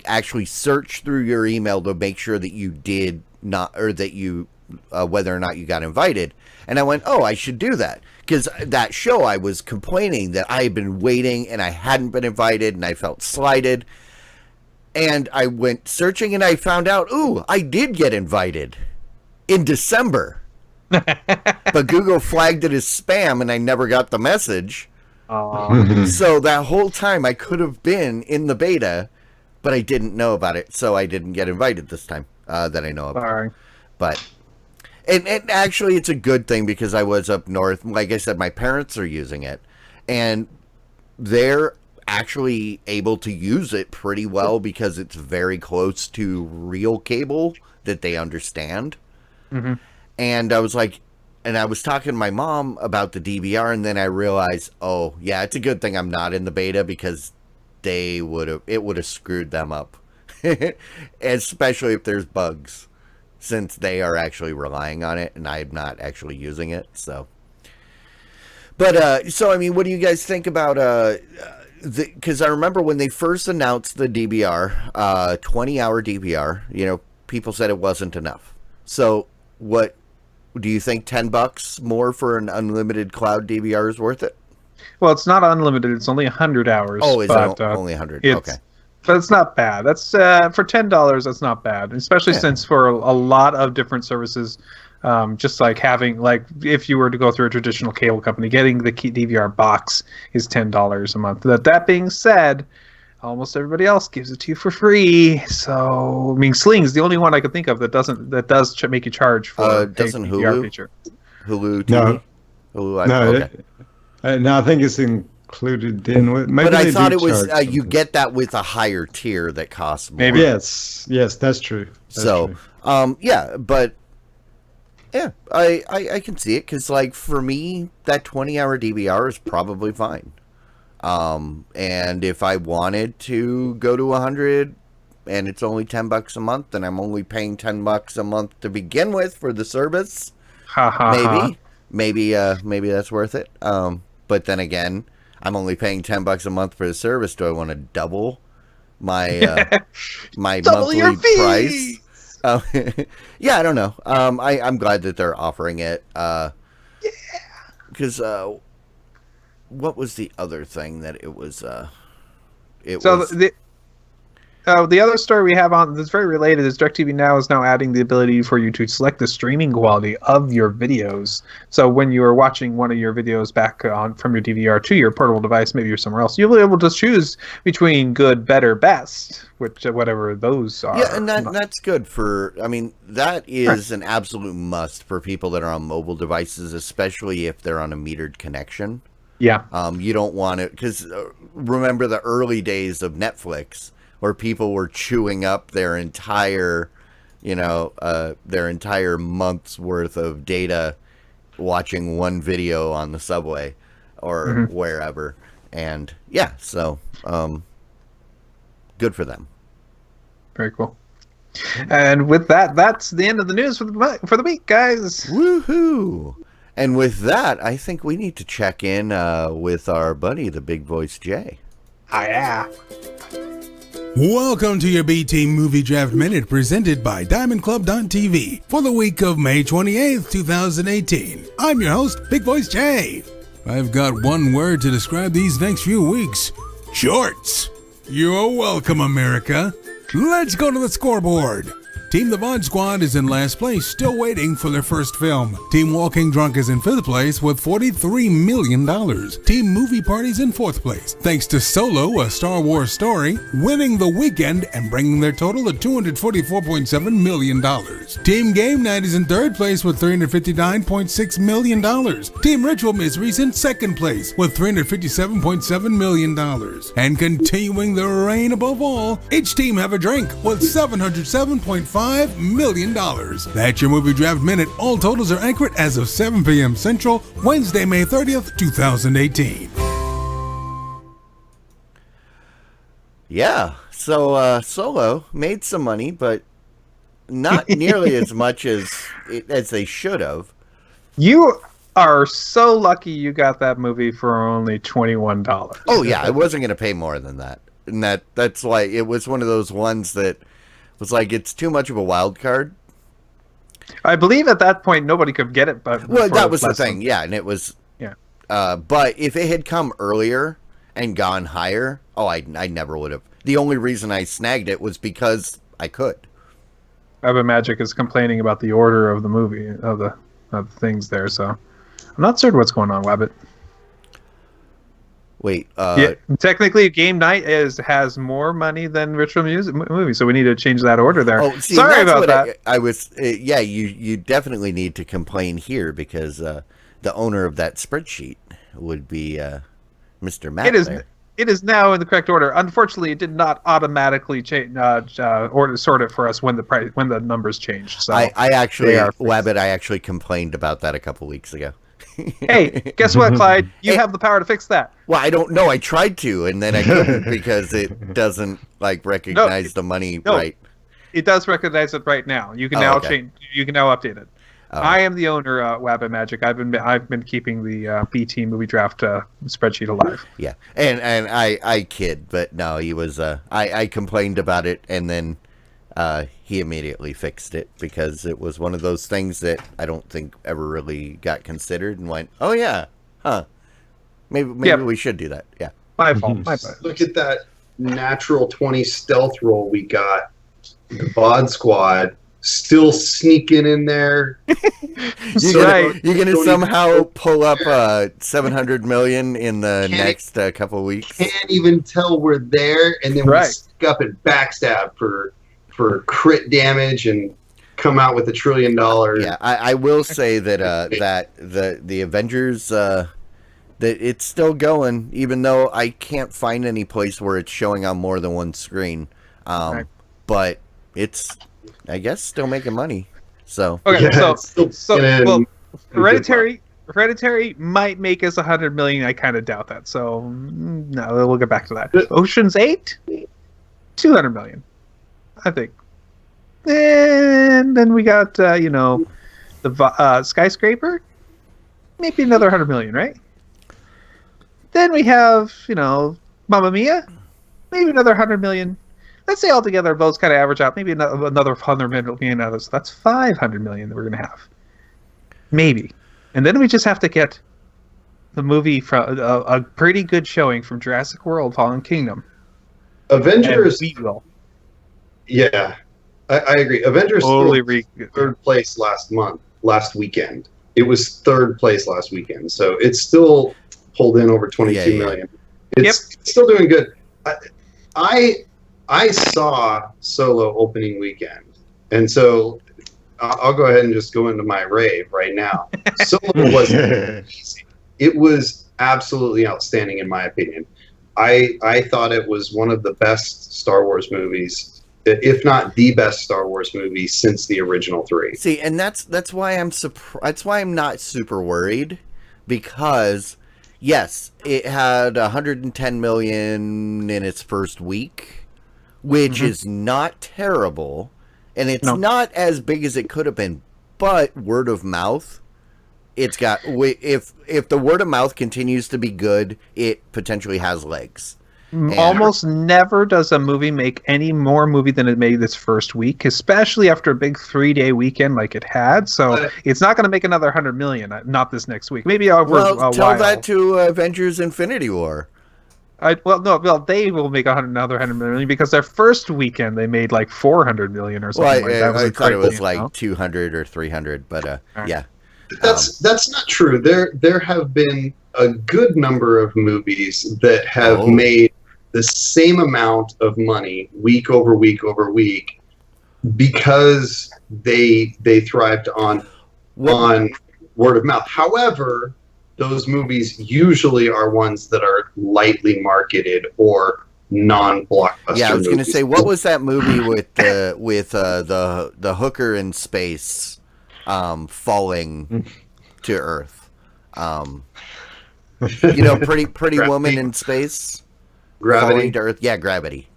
actually search through your email to make sure that you did not, or that you whether or not you got invited." And I went, "Oh, I should do that." Because that show, I was complaining that I had been waiting and I hadn't been invited and I felt slighted. And I went searching and I found out, ooh, I did get invited in December. But Google flagged it as spam and I never got the message. So that whole time I could have been in the beta, but I didn't know about it. So I didn't get invited this time that I know of. Sorry. But and actually, it's a good thing because I was up north. Like I said, my parents are using it, and they're actually able to use it pretty well because it's very close to real cable that they understand. Mhm. And I was like, and I was talking to my mom about the DVR, and then I realized, oh yeah, it's a good thing I'm not in the beta because it would have screwed them up, especially if there's bugs, since they are actually relying on it and I'm not actually using it. So, but so I mean, what do you guys think about because I remember when they first announced the DVR, 20-hour DVR, you know, people said it wasn't enough. So what do you think? $10 more for an unlimited cloud DVR is worth it? Well, it's not unlimited. It's only 100 hours. Oh, is but, it only 100? it's- Okay. But it's not bad. That's for $10. That's not bad, especially since for a lot of different services, just like having if you were to go through a traditional cable company, getting the DVR box is $10 a month. That being said, almost everybody else gives it to you for free. So I mean, Sling's the only one I could think of that does make you charge for doesn't a DVR Hulu? feature. Hulu TV? No. Hulu, No, okay. no, I think it's included in with. Maybe But I they thought do it was charge you something. get that with a higher tier that costs more. Maybe. Yes, that's true. That's So, true. yeah, but yeah, I can see it because, like, for me, that 20-hour DVR is probably fine. And if I wanted to go to 100 and it's only $10 a month, and I'm only paying $10 a month to begin with for the service, Ha ha ha. maybe that's worth it. But then again, I'm only paying $10 a month for the service. Do I want to double my my Double monthly your price? fee! Yeah, I don't know. I'm glad that they're offering it. Because what was the other thing that it was? The other story we have on that's very related is DirecTV Now is now adding the ability for you to select the streaming quality of your videos. So when you are watching one of your videos back on from your DVR to your portable device, maybe you're somewhere else, you'll be able to choose between good, better, best, which whatever those are. Yeah, and that's good for. I mean, that is an absolute must for people that are on mobile devices, especially if they're on a metered connection. Yeah. You don't want it because remember the early days of Netflix where people were chewing up their entire, their entire month's worth of data watching one video on the subway or wherever. And yeah, so good for them. Very cool. And with that, that's the end of the news for the week, guys. Woohoo! And with that, I think we need to check in with our buddy, the Big Voice Jay. Ah, yeah. Welcome to your BT Movie Draft Minute presented by DiamondClub.tv for the week of May 28th, 2018. I'm your host, Big Voice Jay. I've got one word to describe these next few weeks. Shorts. You're welcome, America. Let's go to the scoreboard. Team The VOD Squad is in last place, still waiting for their first film. Team Walking Drunk is in 5th place with $43 million. Team Movie Party's in 4th place, thanks to Solo, A Star Wars Story, winning the weekend and bringing their total to $244.7 million. Team Game Night is in 3rd place with $359.6 million. Team Ritual Misery's in 2nd place with $357.7 million. And continuing the reign above all, each team have a drink with $707.5 million. That's your Movie Draft Minute. All totals are accurate as of 7 p.m. Central, Wednesday, May 30th, 2018. Yeah, so Solo made some money, but not nearly as much as they should have. You are so lucky you got that movie for only $21. Oh yeah, I wasn't gonna pay more than that, and that's like it was one of those ones that was like it's too much of a wild card. I believe at that point nobody could get it, but Well, that was the thing, yeah, and it was Yeah. But if it had come earlier and gone higher, I never would have. The only reason I snagged it was because I could. Web Magic is complaining about the order of the movie of the things there, so I'm not certain what's going on, Wabbit. Wait, Yeah, technically, Game Night has more money than Retro Music Movie, so we need to change that order there. oh, see, Sorry that's about what that. I was. Yeah, you definitely need to complain here because the owner of that spreadsheet would be Mr. Matt. It is now in the correct order. Unfortunately, it did not automatically change order sort it for us when the numbers changed. So I actually, they are fixed. Wabbit, I actually complained about that a couple weeks ago. Hey, guess what, Clyde? You Hey. have the power to fix that. Well, I don't know. I tried to, and then I couldn't because it doesn't recognize the money no. right. It does recognize it right now. You can Oh, now okay. change. You can now update it. Oh. I am the owner, Wabbit Magic. I've been keeping the BT movie draft spreadsheet alive. Yeah, and I kid, but no, he was. I complained about it, and then he immediately fixed it because it was one of those things that I don't think ever really got considered and went, oh yeah, huh? Maybe Yeah. we should do that. Yeah. My fault. My fault. Look at that natural 20 stealth roll we got. The Bod Squad still sneaking in there. You're Right. gonna, you're gonna Don't somehow pull up 700 million in the Can't- next couple weeks. Can't even tell we're there, and then we Right. stick up and backstab for crit damage and come out with $1 trillion. Yeah, I will say that that the Avengers that it's still going, even though I can't find any place where it's showing on more than one screen. Right. But it's, I guess, still making money. So Okay, Yeah, it's still getting well, a good Hereditary might make us 100 million. I kind of doubt that. So no, we'll get back to that. Ocean's 8, 200 million, I think. And then we got the Skyscraper, maybe another 100 million, right? Then we have Mamma Mia, maybe another 100 million. Let's say altogether those kind of average out, maybe another 100 million others. So that's 500 million that we're going to have, maybe. And then we just have to get the movie from a pretty good showing from Jurassic World: Fallen Kingdom. Avengers. And we will Yeah, I agree. Avengers totally still third place last weekend. It was third place last weekend, so it's still pulled in over 22 million. It's still doing good. I saw Solo opening weekend, and so I'll go ahead and just go into my rave right now. Solo was amazing. It was absolutely outstanding in my opinion. I thought it was one of the best Star Wars movies, if not the best Star Wars movie since the original 3. see, and that's why I'm that's why I'm not super worried, because yes, it had 110 million in its first week, which is not terrible, and it's not as big as it could have been, but word of mouth, it's got, if the word of mouth continues to be good, it potentially has legs. And Almost never does a movie make any more movie than it made this first week, especially after a big 3-day weekend like it had. So it's not going to make another 100 million. Not this next week. Maybe over a while. Tell that to Avengers Infinity War. They will make another 100 million because their first weekend they made like 400 million or something like that. I thought it was crazy, like 200 or 300, but yeah. That's not true. There have been a good number of movies that have made the same amount of money week over week over week because they thrived on word of mouth. However, those movies usually are ones that are lightly marketed or non-blockbuster. Yeah, I was going to movies. say, what was that movie with the hooker in space falling to Earth? Pretty woman in space. Gravity. Falling to Earth. Yeah, Gravity.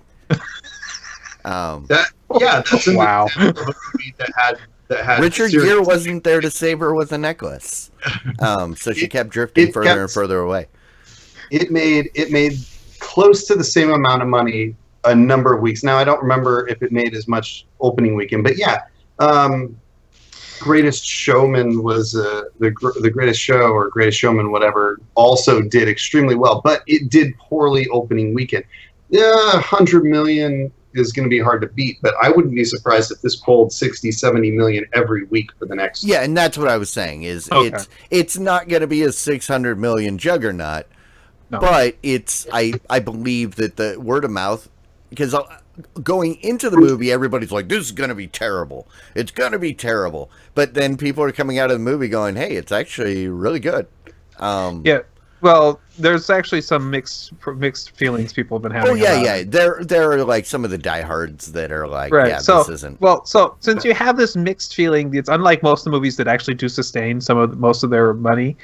That's an Wow. example of a movie that had Richard serious- Gere wasn't there to save her with a necklace, so she kept drifting further and further away. It made close to the same amount of money a number of weeks. Now I don't remember if it made as much opening weekend, but yeah, Greatest Showman was the Greatest Show or Greatest Showman, whatever, also did extremely well, but it did poorly opening weekend. Yeah, 100 million is going to be hard to beat, but I wouldn't be surprised if this pulled 60, 70 million every week for the next. Yeah, and that's what I was saying is it's not going to be a 600 million juggernaut, No. But it's I believe that the word of mouth, because going into the movie, everybody's like, this is going to be terrible. It's going to be terrible. But then people are coming out of the movie going, hey, it's actually really good. Yeah. Well, there's actually some mixed feelings people have been having. Oh, yeah, about yeah. it. There are like some of the diehards that are like, Right. yeah, So, this isn't. well, so since you have this mixed feeling, it's unlike most of the movies that actually do sustain most of their money.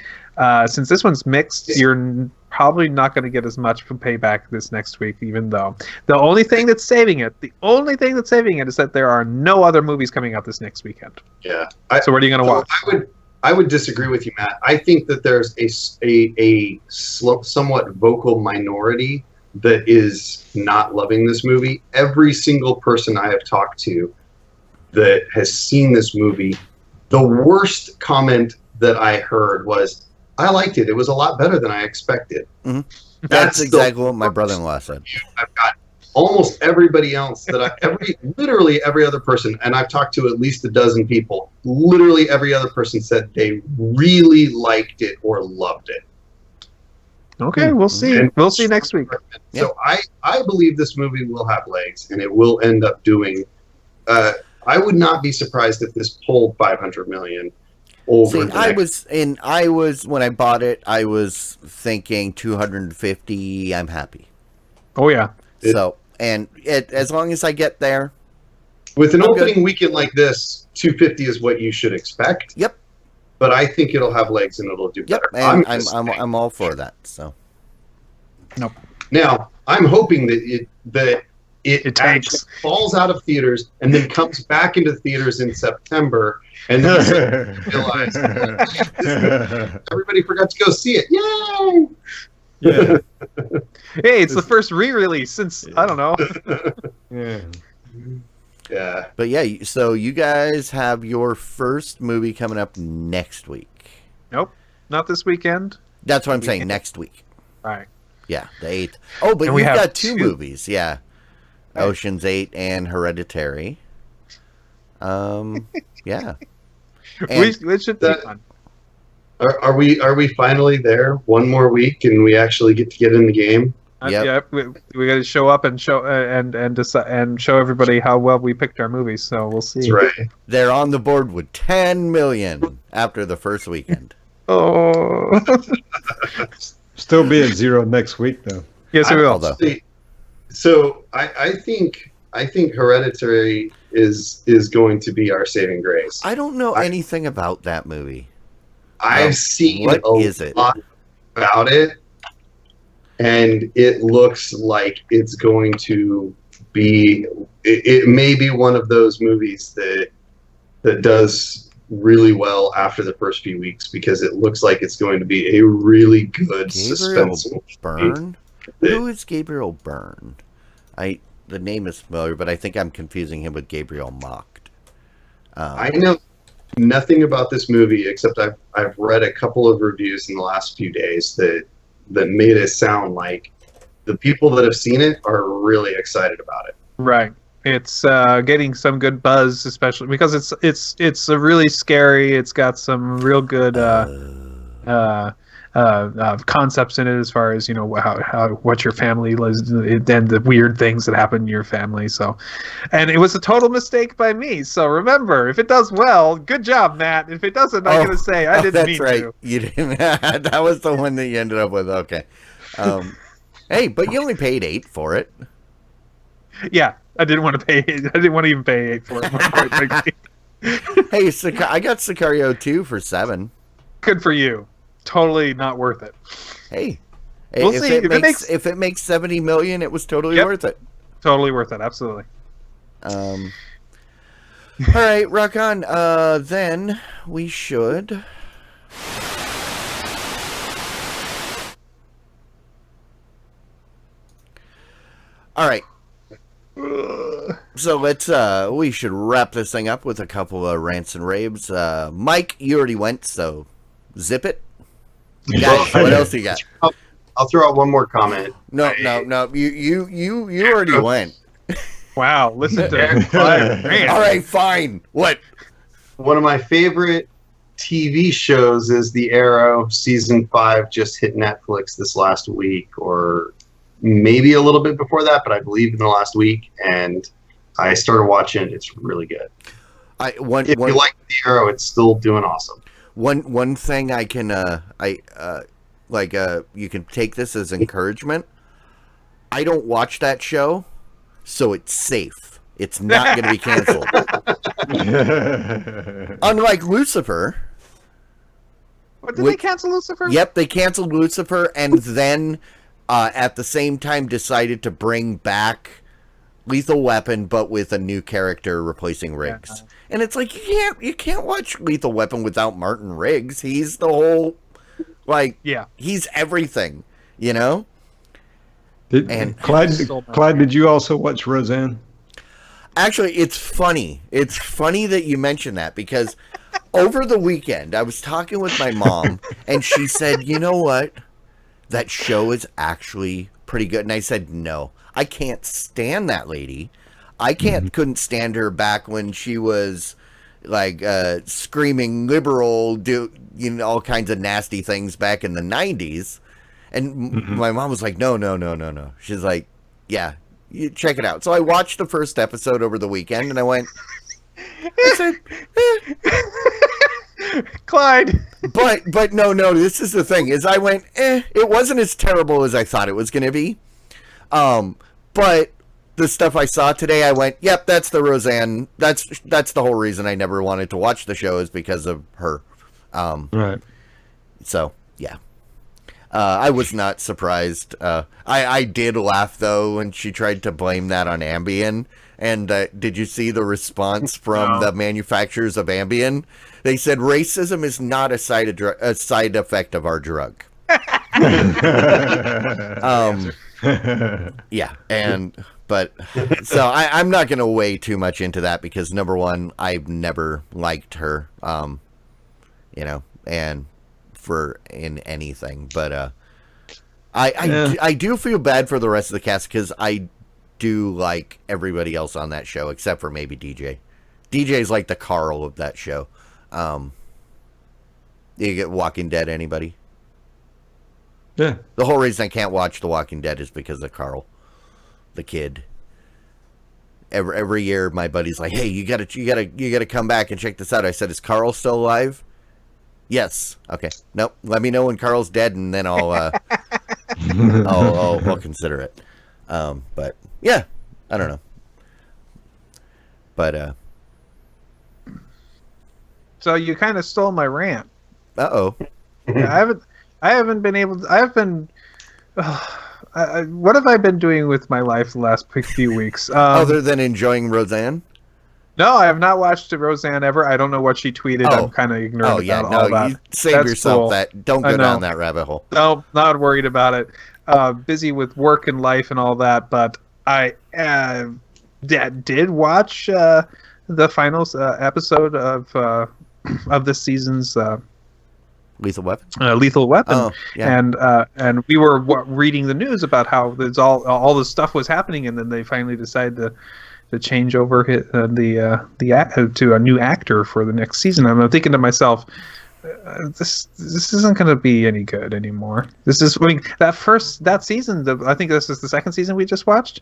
Since this one's mixed, you're probably not going to get as much from payback this next week. Even though the only thing that's saving it is that there are no other movies coming out this next weekend. Yeah. So what are you going to watch? I would disagree with you, Matt. I think that there's a somewhat vocal minority that is not loving this movie. Every single person I have talked to that has seen this movie, the worst comment that I heard was, I liked it. It was a lot better than I expected. Mm-hmm. That's exactly what my brother-in-law said. I've got almost everybody else literally every other person, and I've talked to at least a dozen people, literally every other person said they really liked it or loved it. Okay, we'll see. And We'll see next week. So I believe this movie will have legs, and it will end up doing. I would not be surprised if this pulled 500 million over. See, I was when I bought it, I was thinking 250. I'm happy. Oh yeah. So, and as long as I get there, with an I'm opening weekend like this, 250 is what you should expect. Yep. But I think it'll have legs and it'll do Yep, better. and I'm all for that. So. Nope. Now I'm hoping that it takes actually falls out of theaters and then comes back into theaters in September, and then realize everybody forgot to go see it. Yay! Yeah. Hey, it's the first re-release since I don't know. Yeah. Yeah. But yeah, so you guys have your first movie coming up next week. Nope, not this weekend. That's what I'm saying. Next week. All right. Yeah, the 8th. Oh, but And we we've have got two two. movies. Yeah, Right. Ocean's 8 and Hereditary. Yeah. And We should be that- fun. Are we finally there? One more week and we actually get to get in the game. Yep. Yeah, we got to show up and show decide, and show everybody how well we picked our movies. So we'll see. That's right. they're on the board with 10 million after the first weekend. Oh. Still be at 0 next week, though. Yes, we will. Although, So I think Hereditary is going to be our saving grace. I don't know anything about that movie. I've seen What a is it? lot about it, and it looks like it's going to be. It may be one of those movies that does really well after the first few weeks, because it looks like it's going to be a really good Gabriel suspense movie. Byrne? Who is Gabriel Byrne? The name is familiar, but I think I'm confusing him with Gabriel Mocked. I know nothing about this movie except I've read a couple of reviews in the last few days that made it sound like the people that have seen it are really excited about it. Right. It's getting some good buzz, especially because it's a really scary. It's got some real good concepts in it, as far as how what your family lives, and the weird things that happen in your family. So, and it was a total mistake by me. So remember, if it does well, good job, Matt. If it doesn't, I'm gonna say I didn't that's mean right. to. You didn't. That was the one that you ended up with. Okay. Hey, but you only paid $8 for it. Yeah, I didn't want to pay. I didn't want to even pay $8 for it. quite frankly. Hey, I got Sicario 2 for $7. Good for you. Totally not worth it. Hey, We'll if see. If it makes 70 million, it was totally Yep. worth it. Totally worth it. Absolutely. All right, rock on. Then we should. All right. So let's we should wrap this thing up with a couple of rants and raves. Mike, you already went, so zip it. Guys, what else you got? I'll throw out one more comment. No. You already went. Wow. Listen to Clive Grant. All right, fine. What? One of my favorite TV shows is The Arrow. Season 5 just hit Netflix this last week, or maybe a little bit before that, but I believe in the last week. And I started watching it. It's really good. If you like The Arrow, it's still doing awesome. One thing I can you can take this as encouragement. I don't watch that show, so it's safe. It's not going to be canceled. Unlike Lucifer. What, did they cancel Lucifer? Yep, they canceled Lucifer, and then at the same time decided to bring back Lethal Weapon, but with a new character replacing Riggs. Yeah. And it's like you can't watch Lethal Weapon without Martin Riggs. He's the whole he's everything, you know. Clyde, did you also watch Roseanne? Actually, it's funny. It's funny that you mentioned that, because over the weekend I was talking with my mom, and she said, "You know what? That show is actually pretty good." And I said, "No, I can't stand that lady. I couldn't stand her back when she was like screaming liberal, all kinds of nasty things back in the 90s." And my mom was like, no. She's like, "Yeah, you check it out." So I watched the first episode over the weekend, and I said, Clyde. But no, this is the thing, is I went, it wasn't as terrible as I thought it was going to be. But the stuff I saw today, I went, yep, that's the Roseanne. That's the whole reason I never wanted to watch the show, is because of her. Right. So, yeah. I was not surprised. I did laugh, though, when she tried to blame that on Ambien. And did you see the response from the manufacturers of Ambien? They said racism is not a side effect of our drug. Yeah, but so I'm not going to weigh too much into that, because number one, I've never liked her, and in anything, but I do feel bad for the rest of the cast, because I do like everybody else on that show except for maybe DJ. DJ's like the Carl of that show. You get Walking Dead, anybody? Yeah. The whole reason I can't watch The Walking Dead is because of Carl, the kid. Every year my buddy's like, "Hey, you gotta come back and check this out." I said, "Is Carl still alive?" "Yes." "Okay. Nope. Let me know when Carl's dead, and then I'll consider it." But yeah, I don't know. But so you kind of stole my rant. Uh-oh. Yeah, I haven't been able to. I've been. What have I been doing with my life the last few weeks? Other than enjoying Roseanne? No, I have not watched Roseanne ever. I don't know what she tweeted. I'm kind of ignorant about all that. You save yourself cool. That. Don't go down that rabbit hole. No, not worried about it. Busy with work and life and all that, but I did watch the final episode of this season's Lethal Weapon. Lethal Weapon. Oh, yeah. And we were reading the news about how there's all this stuff was happening, and then they finally decided to change over to a new actor for the next season. I'm thinking to myself, this isn't going to be any good anymore. That season, I think this is the second season we just watched.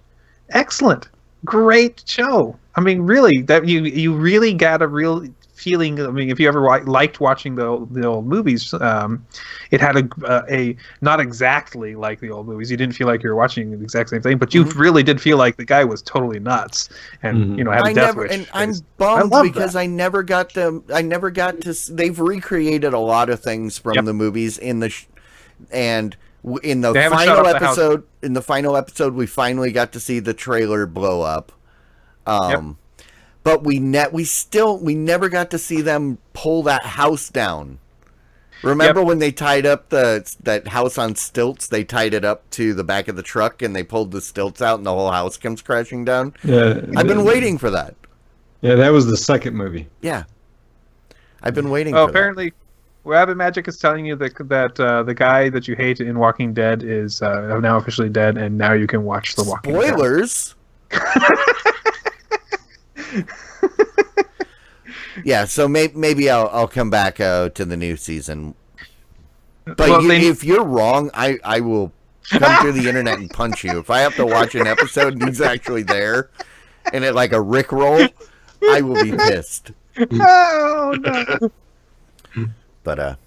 Excellent, great show. I mean, really, that you really got a real feeling. I mean, if you ever liked watching the old movies, it had a not exactly like the old movies. You didn't feel like you were watching the exact same thing, but you really did feel like the guy was totally nuts and had a death wish. And I'm bummed because I never got to. They've recreated a lot of things from the movies in the final episode. In the final episode, we finally got to see the trailer blow up. But we never got to see them pull that house down. Remember when they tied up that house on stilts? They tied it up to the back of the truck, and they pulled the stilts out, and the whole house comes crashing down. Yeah, I've been waiting for that. Yeah, that was the second movie. Yeah, I've been waiting. For apparently, Rabbit Magic is telling you that the guy that you hate in Walking Dead is now officially dead, and now you can watch The Walking Dead. Spoilers. Yeah, so maybe I'll come back to the new season. But Well, if you're wrong, I will come through the internet and punch you. If I have to watch an episode and he's actually there, and it like a Rickroll, I will be pissed. Oh no. But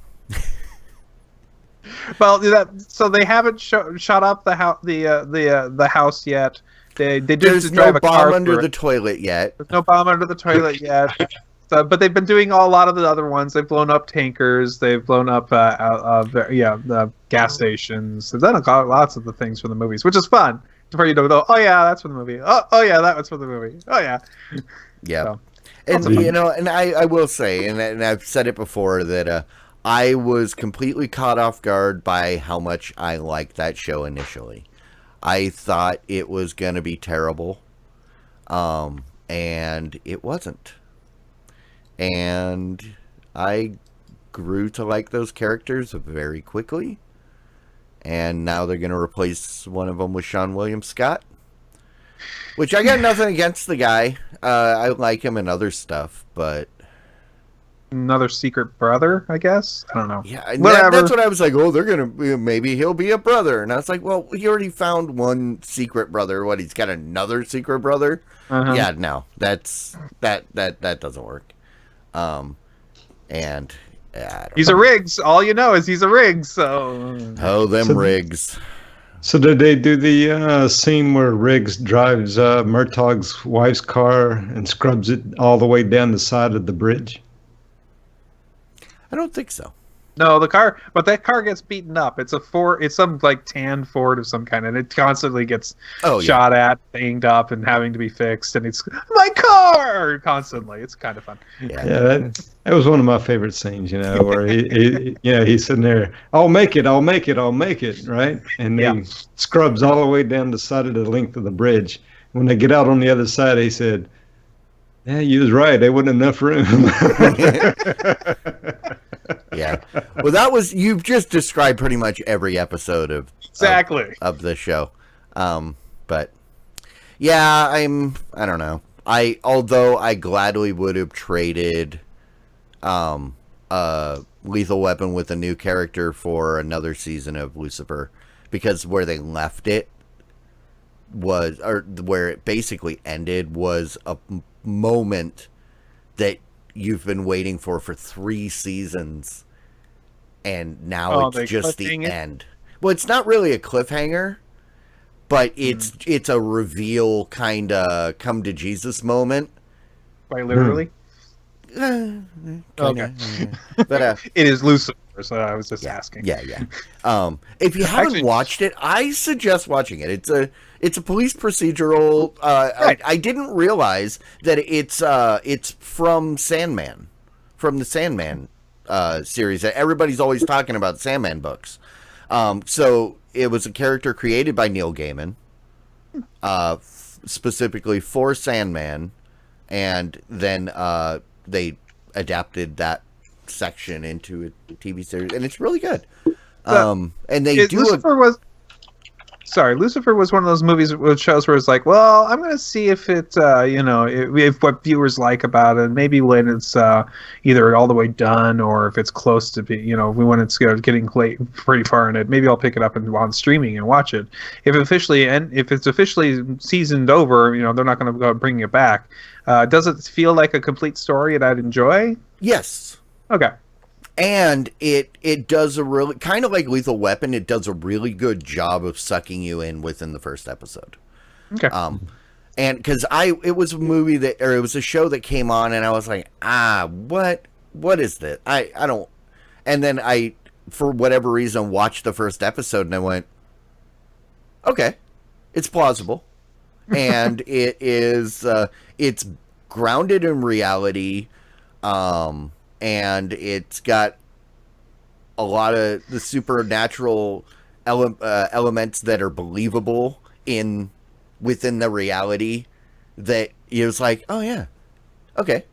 Well, so they haven't shot up the house, the house yet. They did there's just drive no a car bomb under through the it. toilet yet. There's no bomb under the toilet yet. So, but they've been doing a lot of the other ones. They've blown up tankers. They've blown up, the gas stations. They've done lots of the things for the movies, which is fun. Before you know, oh yeah, that's for the movie. Oh yeah, that was for the movie. Oh yeah. Yeah. So, And lots of you know, and I will say, and I've said it before, that I was completely caught off guard by how much I liked that show initially. I thought it was going to be terrible, and it wasn't. And I grew to like those characters very quickly, and now they're going to replace one of them with Sean William Scott, which I got nothing against the guy. I like him in other stuff, but another secret brother, I guess. I don't know. yeah, Whatever. that's what I was like. Oh, they're gonna maybe he'll be a brother, and I was like, well, he already found one secret brother. What? He's got another secret brother? Uh-huh. Yeah, no, that doesn't work. And yeah, He's a Riggs. All you know is he's a Riggs. So them So- rigs. So did they do the scene where Riggs drives Murtaugh's wife's car and scrubs it all the way down the side of the bridge? I don't think so. no, but that car gets beaten up. It's a Ford. It's some like tan Ford of some kind, and it constantly gets Oh yeah, shot at, banged up, and having to be fixed. And it's my car constantly. It's kind of fun. yeah. Yeah, that was one of my favorite scenes, where he's sitting there, I'll make it, right? And Yeah. he scrubs all the way down the side of the length of the bridge. When they get out on the other side, he said, yeah, you was right. There wasn't enough room. Yeah. Well, you've just described pretty much every episode of Exactly. of the show. But yeah, I don't know. Although I gladly would have traded Lethal Weapon with a new character for another season of Lucifer, because where they left it where it basically ended was a moment that you've been waiting for 3 seasons, and now they it's just the cliffhanger? end. Well, it's not really a cliffhanger, but it's a reveal, kind of come to Jesus moment. Quite literally. Kinda, Okay. but It is Lucifer, so I was just asking. yeah. If you haven't Actually- watched it, I suggest watching it. It's a police procedural. Right. I didn't realize that it's from Sandman, from the Sandman series. Everybody's always talking about Sandman books. So it was a character created by Neil Gaiman, specifically for Sandman, and then they adapted that section into a TV series, and it's really good. And they do Lucifer was one of those movies with shows where it's like, well, I'm going to see if it, if what viewers like about it. Maybe when it's either all the way done or if it's close to be, when it's getting pretty far in it, maybe I'll pick it up and on streaming and watch it. If it's officially seasoned over, they're not going to go bringing it back. Does it feel like a complete story that I'd enjoy? yes. Okay. And it does a really, kind of like Lethal Weapon, it does a really good job of sucking you in within the first episode. Okay. And because it was a movie it was a show that came on, and I was like, what is this? I don't. And then I, for whatever reason, watched the first episode, and I went, okay, it's plausible, and it is it's grounded in reality. And it's got a lot of the supernatural elements that are believable within the reality. That it was like, oh yeah, okay,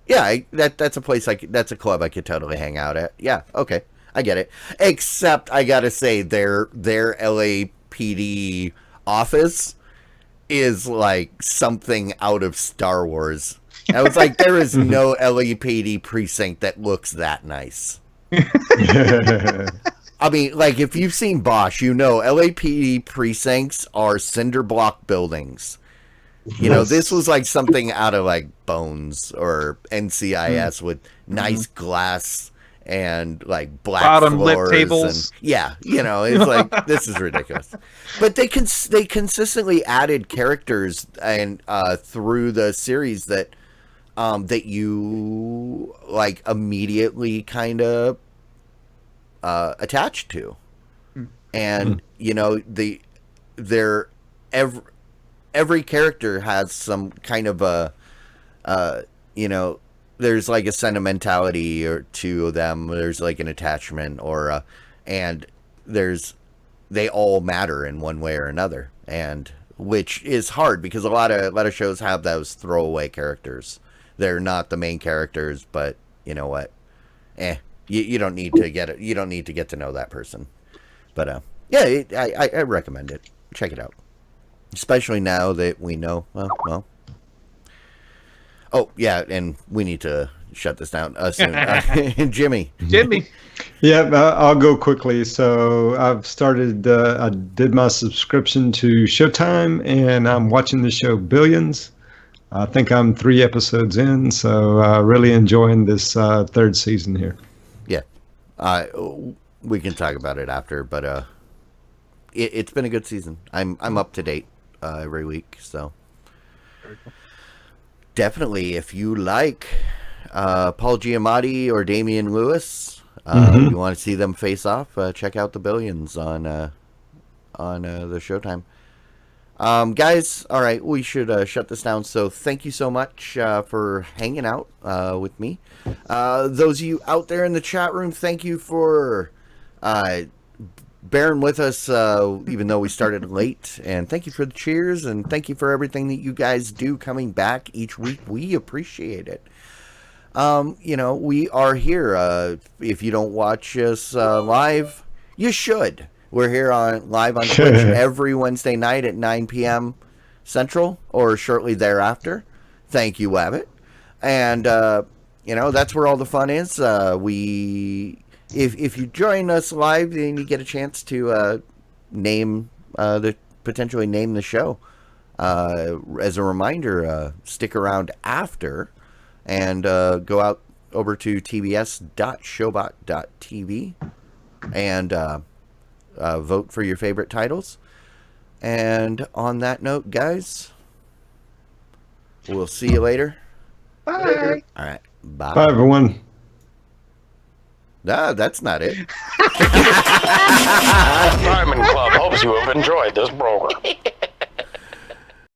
yeah, that's a place that's a club I could totally hang out at. Yeah, okay, I get it. Except I gotta say, their LAPD office is like something out of Star Wars. I was like, there is no LAPD precinct that looks that nice. I mean, like, if you've seen Bosch, you know LAPD precincts are cinder block buildings. You know, this was like something out of like Bones or NCIS with nice glass and like black bottom floors lip tables. And, yeah, you know, it's like this is ridiculous. But they consistently added characters and through the series that that you like immediately kind of attached to, and you know every character has some kind of a you know, there's like a sentimentality or to them. There's like an attachment or and they all matter in one way or another, and which is hard because a lot of shows have those throwaway characters. They're not the main characters, but you know what? You don't need to get it. You don't need to get to know that person. But yeah, I recommend it. Check it out, especially now that we know. Well. Oh yeah, and we need to shut this down soon. Jimmy. Yeah, I'll go quickly. So I've started. I did my subscription to Showtime, and I'm watching the show Billions. I think I'm 3 episodes in, so really enjoying this third season here. Yeah, we can talk about it after, but it's been a good season. I'm up to date every week, so Very cool. definitely if you like Paul Giamatti or Damian Lewis, you want to see them face off, check out the Billions on the Showtime. Guys, all right, we should shut this down. So thank you so much for hanging out with me. Those of you out there in the chat room, thank you for bearing with us, even though we started late. And thank you for the cheers, and thank you for everything that you guys do coming back each week. We appreciate it. You know, we are here. If you don't watch us live, you should. We're here live on Twitch every Wednesday night at 9 p.m. Central or shortly thereafter. Thank you, Wabbit. And, you know, that's where all the fun is. If you join us live, then you get a chance to potentially name the show. As a reminder, stick around after and go out over to tbs.showbot.tv and vote for your favorite titles. And on that note, guys, we'll see you later. Bye. All right. Bye. Bye, everyone. That's not it. Diamond Club hopes you have enjoyed this program.